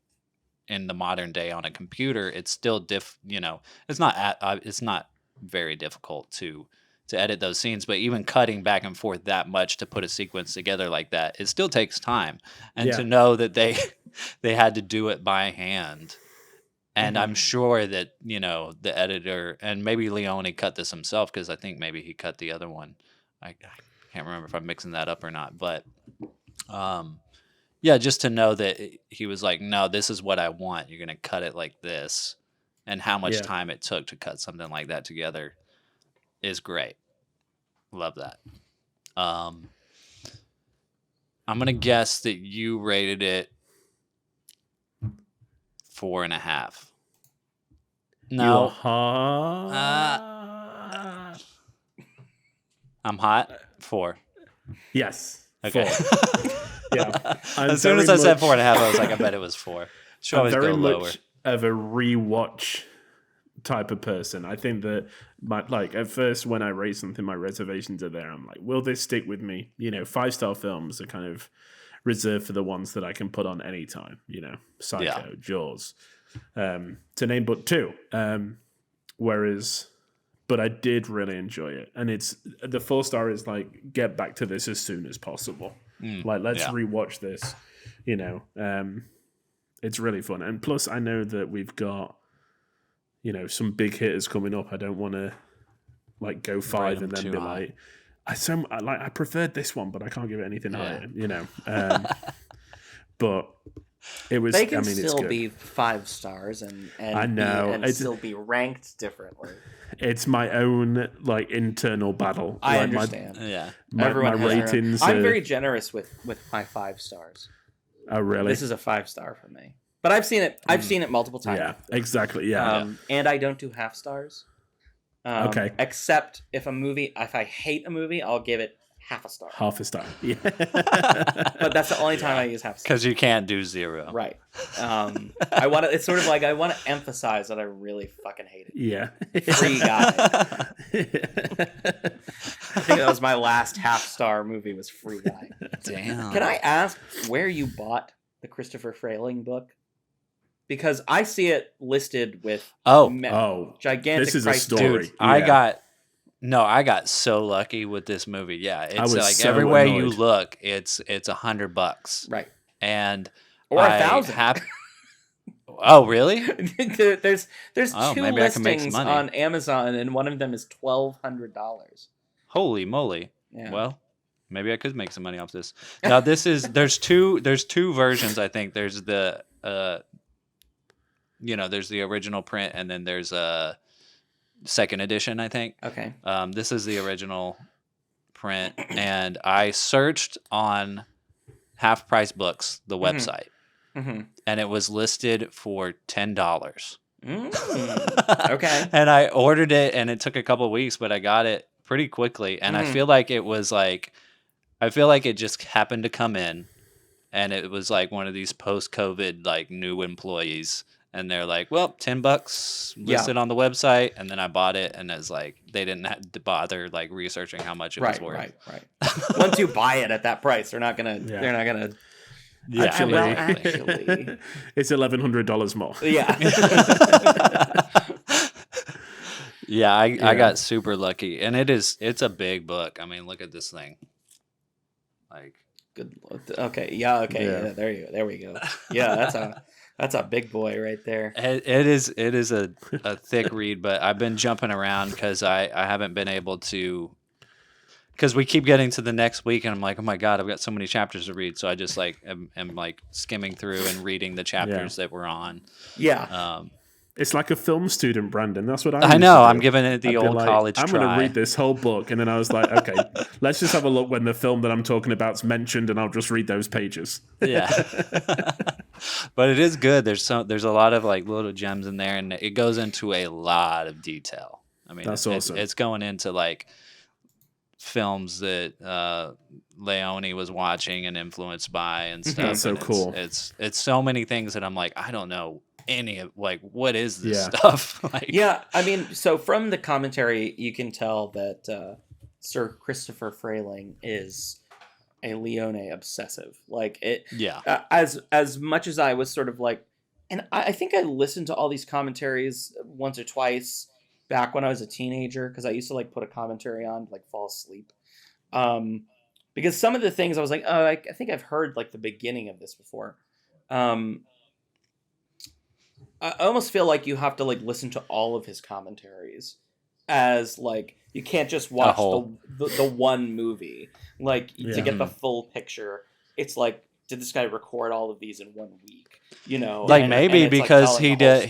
Speaker 8: in the modern day on a computer, it's still you know, it's not very difficult to edit those scenes, but even cutting back and forth that much to put a sequence together like that, it still takes time. And to know that they had to do it by hand. And I'm sure that, you know, the editor, and maybe Leone cut this himself, because I think maybe he cut the other one. I can't remember if I'm mixing that up or not, but yeah, just to know that he was like, no, this is what I want. You're going to cut it like this. And how much time it took to cut something like that together is great. Love that. I'm going to guess that you rated it 4.5. No.
Speaker 4: You're hot.
Speaker 8: I'm hot. 4.
Speaker 4: Yes.
Speaker 8: Okay.
Speaker 4: 4. Yeah.
Speaker 8: As soon as I said 4.5, I was like, I bet it was 4. Should
Speaker 4: I'm
Speaker 8: always
Speaker 4: very
Speaker 8: go lower.
Speaker 4: much of a rewatch type of person. I think that, like, at first when I rate something, my reservations are there. I'm like, will this stick with me? 5-star films are kind of reserved for the ones that I can put on any time. Psycho, Jaws, to name but 2. But I did really enjoy it, and it's the 4-star is like, get back to this as soon as possible. Let's rewatch this. It's really fun, and plus I know that we've got some big hitters coming up. I don't want to go 5 and then be high. I preferred this one, but I can't give it anything higher. But it was.
Speaker 7: They can
Speaker 4: it's
Speaker 7: still
Speaker 4: good.
Speaker 7: be 5 stars and
Speaker 4: I know
Speaker 7: and still be ranked differently.
Speaker 4: It's my own internal battle.
Speaker 7: I understand.
Speaker 4: My ratings.
Speaker 7: I'm very generous with my 5 stars.
Speaker 4: Oh really?
Speaker 7: This is a 5-star for me. But I've seen it. I've seen it multiple times.
Speaker 4: Yeah, exactly. Yeah.
Speaker 7: And I don't do half stars.
Speaker 4: Okay.
Speaker 7: Except if I hate a movie, I'll give it half a star.
Speaker 4: Half a star. Yeah.
Speaker 7: But that's the only time I use half a star.
Speaker 8: Because you can't do 0.
Speaker 7: Right. I want to. It's sort of like I want to emphasize that I really fucking hate it.
Speaker 4: Yeah.
Speaker 7: Free Guy. I think that was my last half-star movie. Was Free Guy.
Speaker 8: Damn.
Speaker 7: Can I ask where you bought the Christopher Frayling book? Because I see it listed with gigantic
Speaker 4: this is a
Speaker 7: price
Speaker 4: story.
Speaker 7: tag.
Speaker 8: Dude, I got so lucky with this movie. Yeah, it's like
Speaker 4: so
Speaker 8: everywhere you
Speaker 4: annoyed.
Speaker 8: look, it's $100,
Speaker 7: Right?
Speaker 8: And
Speaker 7: Or 1,000.
Speaker 8: Oh, really?
Speaker 7: there's two
Speaker 8: maybe I can make some
Speaker 7: listings
Speaker 8: money.
Speaker 7: on Amazon, and one of them is $1,200.
Speaker 8: Holy moly!
Speaker 7: Yeah.
Speaker 8: Well, maybe I could make some money off this. Now there's two versions. I think there's the there's the original print, and then there's a second edition, I think.
Speaker 7: Okay.
Speaker 8: This is the original print, and I searched on Half Price Books, the website, and it was listed for $10.
Speaker 7: Okay.
Speaker 8: And I ordered it, and it took a couple of weeks, but I got it pretty quickly, and I feel like it was like, I feel like it just happened to come in, and it was like one of these post-COVID like new employees. And they're like, well, $10 listed on the website. And then I bought it, and it's like, they didn't have to bother like researching how much it was worth.
Speaker 7: Right. Once you buy it at that price, they're not gonna.
Speaker 8: Yeah,
Speaker 7: Actually,
Speaker 4: it's $1,100 more.
Speaker 7: Yeah.
Speaker 8: Yeah, I got super lucky, and it's a big book. I mean, look at this thing. Like,
Speaker 7: good. Okay. Yeah. Okay. Yeah. There you go. There we go. Yeah. That's a big boy right there.
Speaker 8: It is a thick read, but I've been jumping around because I haven't been able to, because we keep getting to the next week, and I'm like, oh my God, I've got so many chapters to read. So I just like am like skimming through and reading the chapters that we're on.
Speaker 7: Yeah.
Speaker 4: It's like a film student, Brandon. That's what I
Speaker 8: know.
Speaker 4: used to do.
Speaker 8: I'm giving it the
Speaker 4: I'd be
Speaker 8: old
Speaker 4: like,
Speaker 8: college
Speaker 4: I'm
Speaker 8: try.
Speaker 4: going to read this whole book. And then I was like, okay, let's just have a look when the film that I'm talking about's mentioned, and I'll just read those pages.
Speaker 8: Yeah. But it is good. There's a lot of like little gems in there, and it goes into a lot of detail. I mean,
Speaker 4: that's awesome.
Speaker 8: It's going into like films that Leone was watching and influenced by and stuff.
Speaker 4: That's so cool.
Speaker 8: It's so many things that I'm like, I don't know any of, like, what is this stuff? Like,
Speaker 7: yeah, I mean, so from the commentary, you can tell that Sir Christopher Frayling is a Leone obsessive. Like it, as much as I was sort of like, and I think I listened to all these commentaries once or twice back when I was a teenager, because I used to like put a commentary on to like fall asleep. Because some of the things I was like, oh, I think I've heard like the beginning of this before. I almost feel like you have to like listen to all of his commentaries, as like you can't just watch the one movie like to get the full picture. It's like, did this guy record all of these in 1 week? You know,
Speaker 8: like maybe because he did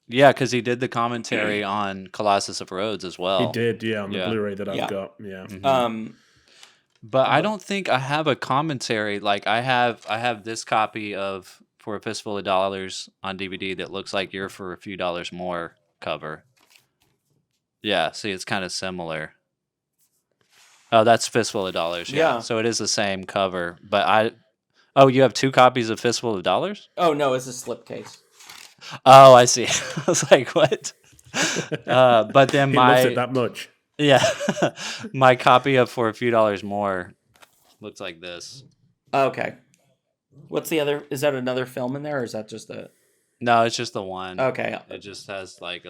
Speaker 8: the commentary on Colossus of Rhodes as well.
Speaker 4: He did, on the Blu-ray that I've got. Yeah.
Speaker 8: Mm-hmm. But I don't think I have a commentary. Like I have this copy of For a Fistful of Dollars on DVD that looks like your For a Few Dollars More cover. Yeah, see, it's kind of similar. Oh, that's Fistful of Dollars. Yeah.
Speaker 7: Yeah.
Speaker 8: So it is the same cover, but Oh, you have 2 copies of Fistful of Dollars?
Speaker 7: Oh no, it's a slipcase.
Speaker 8: Oh, I see. I was like, what? But then
Speaker 4: He loves it that much.
Speaker 8: yeah, my copy of For a Few Dollars More looks like this.
Speaker 7: Okay. What's the other? Is that another film in there, or is that just a?
Speaker 8: No, it's just the one.
Speaker 7: Okay.
Speaker 8: It just has like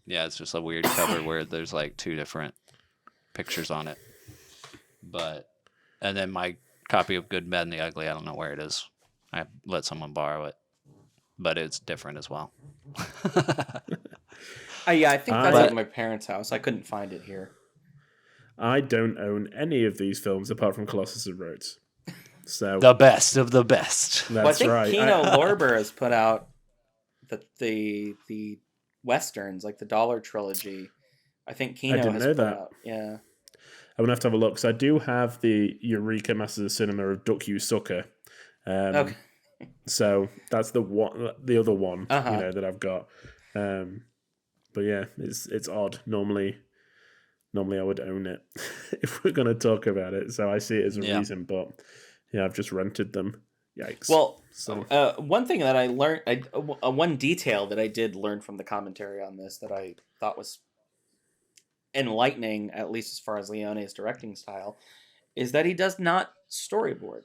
Speaker 8: it's just a weird cover where there's like 2 different pictures on it. And then my copy of Good, Bad, and the Ugly, I don't know where it is. I let someone borrow it, but it's different as well.
Speaker 7: Yeah, I think that's at my parents' house. I couldn't find it here.
Speaker 4: I don't own any of these films apart from Colossus of Rhodes. So
Speaker 8: the best of the best.
Speaker 7: Well, I think
Speaker 4: right.
Speaker 7: Kino Lorber has put out the westerns, like the Dollar trilogy. I think Kino
Speaker 4: didn't
Speaker 7: has
Speaker 4: know
Speaker 7: put
Speaker 4: that.
Speaker 7: out. Yeah.
Speaker 4: I'm gonna have to have a look. So I do have the Eureka Masters of Cinema of Duck You Sucker.
Speaker 7: Okay.
Speaker 4: So that's the other one
Speaker 7: Uh-huh.
Speaker 4: that I've got. But yeah, it's odd. Normally I would own it if we're gonna talk about it. So I see it as a reason, but yeah, I've just rented them. Yikes.
Speaker 7: Well,
Speaker 4: so
Speaker 7: one thing that I learned, one detail that I did learn from the commentary on this that I thought was enlightening, at least as far as Leone's directing style, is that he does not storyboard.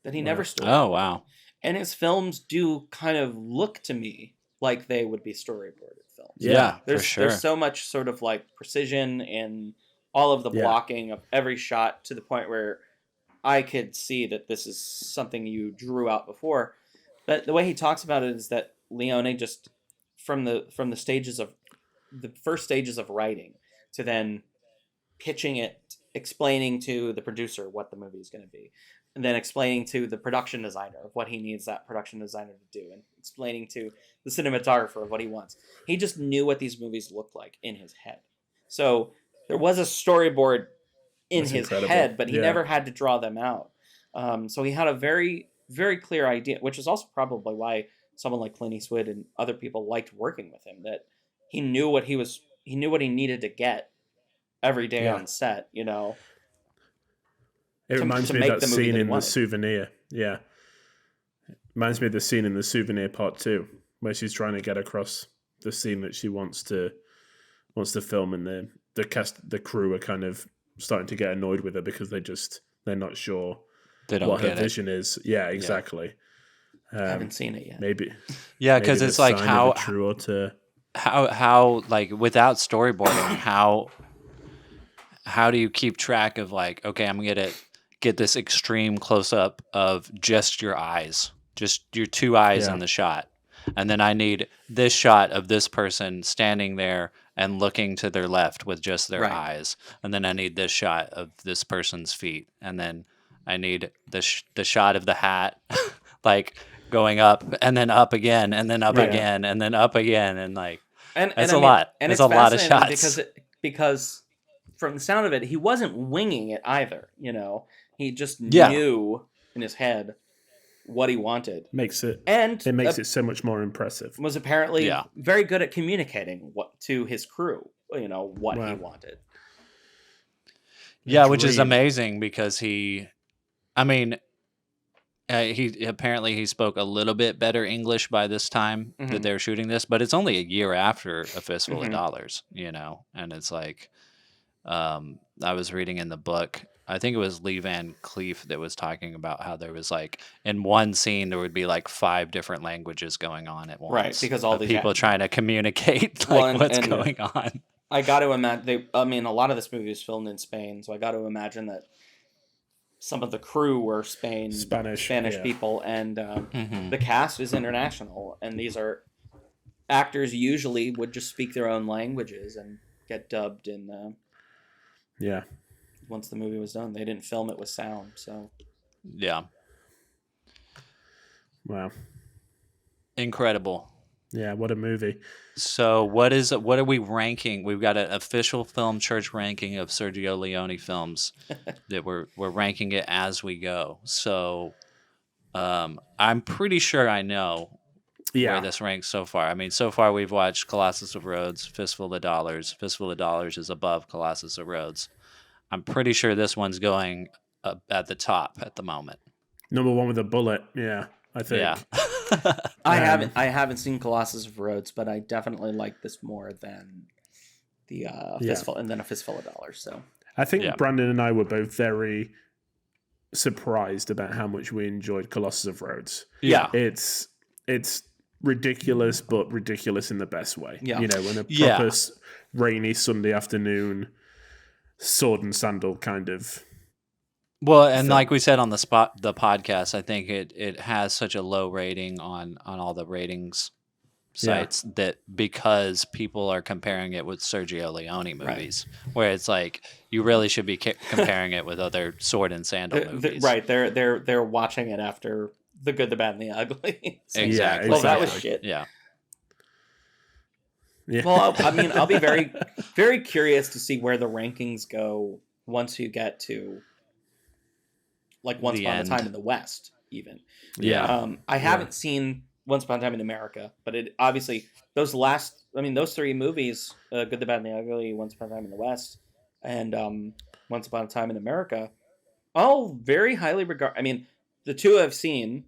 Speaker 7: That he never storyboards.
Speaker 8: Oh, wow.
Speaker 7: And his films do kind of look to me like they would be storyboarded films.
Speaker 8: Yeah, for sure.
Speaker 7: There's so much sort of like precision in all of the blocking of every shot to the point where I could see that this is something you drew out before. But the way he talks about it is that Leone just from the stages of the first stages of writing to then pitching it, explaining to the producer what the movie is going to be, and then explaining to the production designer of what he needs that production designer to do, and explaining to the cinematographer of what he wants. He just knew what these movies looked like in his head. So there was a storyboard in his head, but he never had to draw them out. So he had a very, very clear idea, which is also probably why someone like Clint Eastwood and other people liked working with him, that he knew what he needed to get every day on set, It
Speaker 4: reminds me of that scene in The Souvenir. Yeah. It reminds me of the scene in The Souvenir Part 2, where she's trying to get across the scene that she wants to film, and the crew are kind of starting to get annoyed with her because they're not sure what her vision is. Yeah, exactly.
Speaker 7: I haven't seen it yet.
Speaker 4: Maybe.
Speaker 8: Yeah, because it's like how like without storyboarding, how do you keep track of like, okay, I'm gonna get this extreme close up of just your eyes, just your 2 eyes in the shot, and then I need this shot of this person standing there and looking to their left with just their eyes, and then I need this shot of this person's feet, and then I need the shot of the hat, like going up and then up again and then up again and then up again, and like it's a lot. And it's a lot of shots
Speaker 7: because from the sound of it, he wasn't winging it either. He just knew in his head what he wanted.
Speaker 4: It makes it so much more impressive.
Speaker 7: Was apparently very good at communicating to his crew, what he wanted.
Speaker 8: Yeah, which is amazing because he apparently he spoke a little bit better English by this time that they were shooting this, but it's only a year after A Fistful of Dollars, and it's like, I was reading in the book, I think it was Lee Van Cleef that was talking about how there was like in one scene there would be like 5 different languages going on at once,
Speaker 7: right? Because all these
Speaker 8: people trying to communicate what's going on.
Speaker 7: I got to imagine a lot of this movie was filmed in Spain, so I got to imagine that some of the crew were Spanish people, and the cast is international, and these are actors usually would just speak their own languages and get dubbed in. Once the movie was done, they didn't film it with sound, so.
Speaker 8: Yeah.
Speaker 4: Wow.
Speaker 8: Incredible.
Speaker 4: Yeah, what a movie.
Speaker 8: So what are we ranking? We've got an official film church ranking of Sergio Leone films that we're ranking it as we go. So I'm pretty sure I know where this ranks so far. I mean, so far we've watched Colossus of Rhodes, Fistful of Dollars. Fistful of Dollars is above Colossus of Rhodes. I'm pretty sure this one's going at the top at the moment.
Speaker 4: Number one with a bullet. Yeah, I think.
Speaker 8: Yeah.
Speaker 7: I haven't seen Colossus of Rhodes, but I definitely like this more than the fistful and then A Fistful of Dollars. So
Speaker 4: I think Brandon and I were both very surprised about how much we enjoyed Colossus of Rhodes.
Speaker 7: Yeah.
Speaker 4: It's ridiculous, but ridiculous in the best way.
Speaker 7: Yeah.
Speaker 4: You know, in a proper rainy Sunday afternoon, sword and sandal kind of.
Speaker 8: Well, and like we said on the podcast, I think it has such a low rating on all the ratings sites that because people are comparing it with Sergio Leone movies, where it's like you really should be comparing it with other sword and sandal movies.
Speaker 7: Right. They're watching it after The Good, the Bad, and the Ugly. So,
Speaker 8: Exactly.
Speaker 7: Well, that was shit.
Speaker 8: Yeah.
Speaker 7: Well, I'll be very, very curious to see where the rankings go once you get to like Once Upon a Time in the West, even.
Speaker 8: Yeah.
Speaker 7: I haven't seen Once Upon a Time in America, but it obviously those three movies, Good, the Bad, and the Ugly, Once Upon a Time in the West, and Once Upon a Time in America, all very highly regarded. I mean, the two I've seen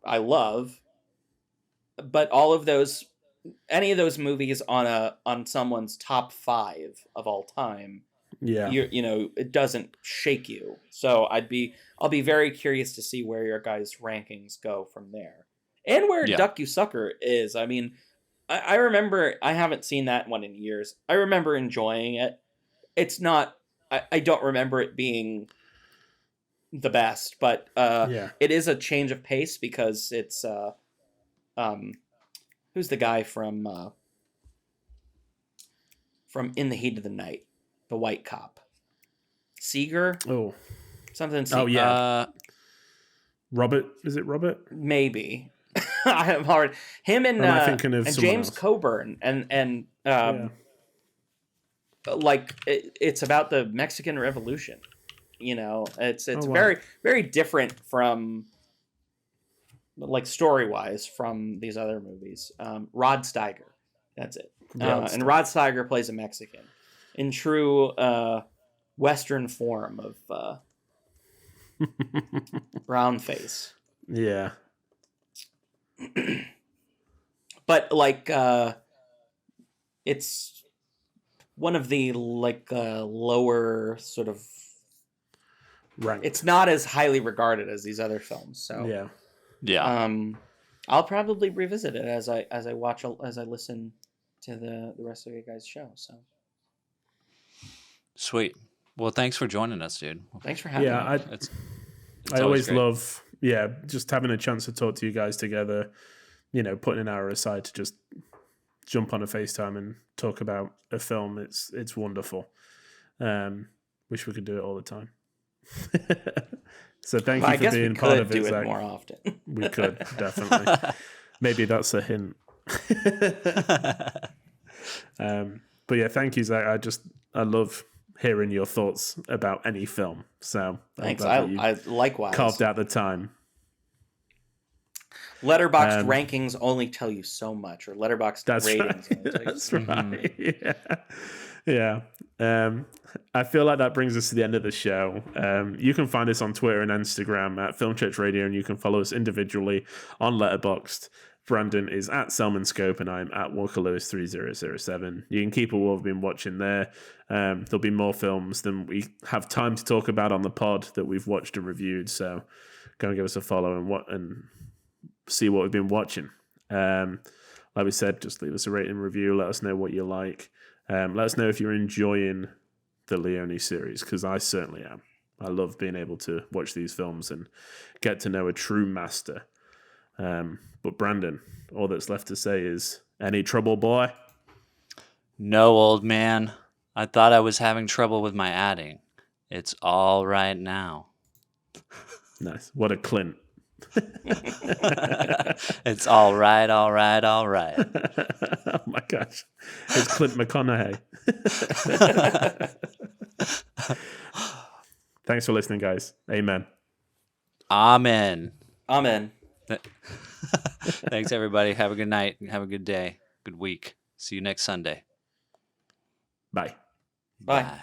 Speaker 7: I love, but all of those, any of those movies on someone's top 5 of all time, it doesn't shake you. So I'll be very curious to see where your guys' rankings go from there, and where Duck You Sucker is. I mean, I remember, I haven't seen that one in years. I remember enjoying it. It's not. I don't remember it being the best, but it is a change of pace because it's who's the guy from In the Heat of the Night, the white cop, Seeger.
Speaker 4: Oh,
Speaker 7: something. Seeger.
Speaker 4: Oh yeah, Robert. Is it Robert?
Speaker 7: Maybe. I have hard. Him and James
Speaker 4: else?
Speaker 7: Coburn and like it's about the Mexican Revolution. You know, it's very, very different from, like, story-wise from these other movies. Rod Steiger, that's it. And Rod Steiger plays a Mexican in true Western form of brown face.
Speaker 4: Yeah.
Speaker 7: But like, it's one of the lower sort of.
Speaker 4: Ranked.
Speaker 7: It's not as highly regarded as these other films, so
Speaker 8: yeah.
Speaker 7: I'll probably revisit it as I listen to the rest of your guys' show. So
Speaker 8: sweet. Well, thanks for joining us, dude.
Speaker 7: Thanks for having me.
Speaker 4: I always love just having a chance to talk to you guys together. You know, putting an hour aside to just jump on a FaceTime and talk about a film. It's wonderful. Wish we could do it all the time. So thank you for being part of it.
Speaker 7: Do it more often.
Speaker 4: We could definitely. Maybe that's a hint. But yeah, thank you, Zach. I love hearing your thoughts about any film. So
Speaker 7: thanks. I likewise
Speaker 4: carved out the time.
Speaker 7: Letterboxd rankings only tell you so much, or Letterboxd ratings.
Speaker 4: Right. That's right. Yeah. I feel like that brings us to the end of the show. You can find us on Twitter and Instagram at Film Church Radio, and you can follow us individually on Letterboxd. Brandon is at Selmanscope, and I'm at WalkerLewis3007. You can keep up what we've been watching there. There'll be more films than we have time to talk about on the pod that we've watched and reviewed. So go and give us a follow and see what we've been watching. Like we said, just leave us a rating review. Let us know what you like. Let us know if you're enjoying the Leone series, because I certainly am. I love being able to watch these films and get to know a true master. But Brandon, all that's left to say is, any trouble, boy?
Speaker 8: No, old man. I thought I was having trouble with my adding. It's all right now.
Speaker 4: Nice. What a Clint.
Speaker 8: It's all right, all right, all right.
Speaker 4: Oh my gosh. It's Clint McConaughey. Thanks for listening, guys. Amen.
Speaker 8: Amen.
Speaker 7: Amen.
Speaker 8: Thanks, everybody. Have a good night. Have a good day. Good week. See you next Sunday.
Speaker 4: Bye.
Speaker 7: Bye.
Speaker 8: Bye.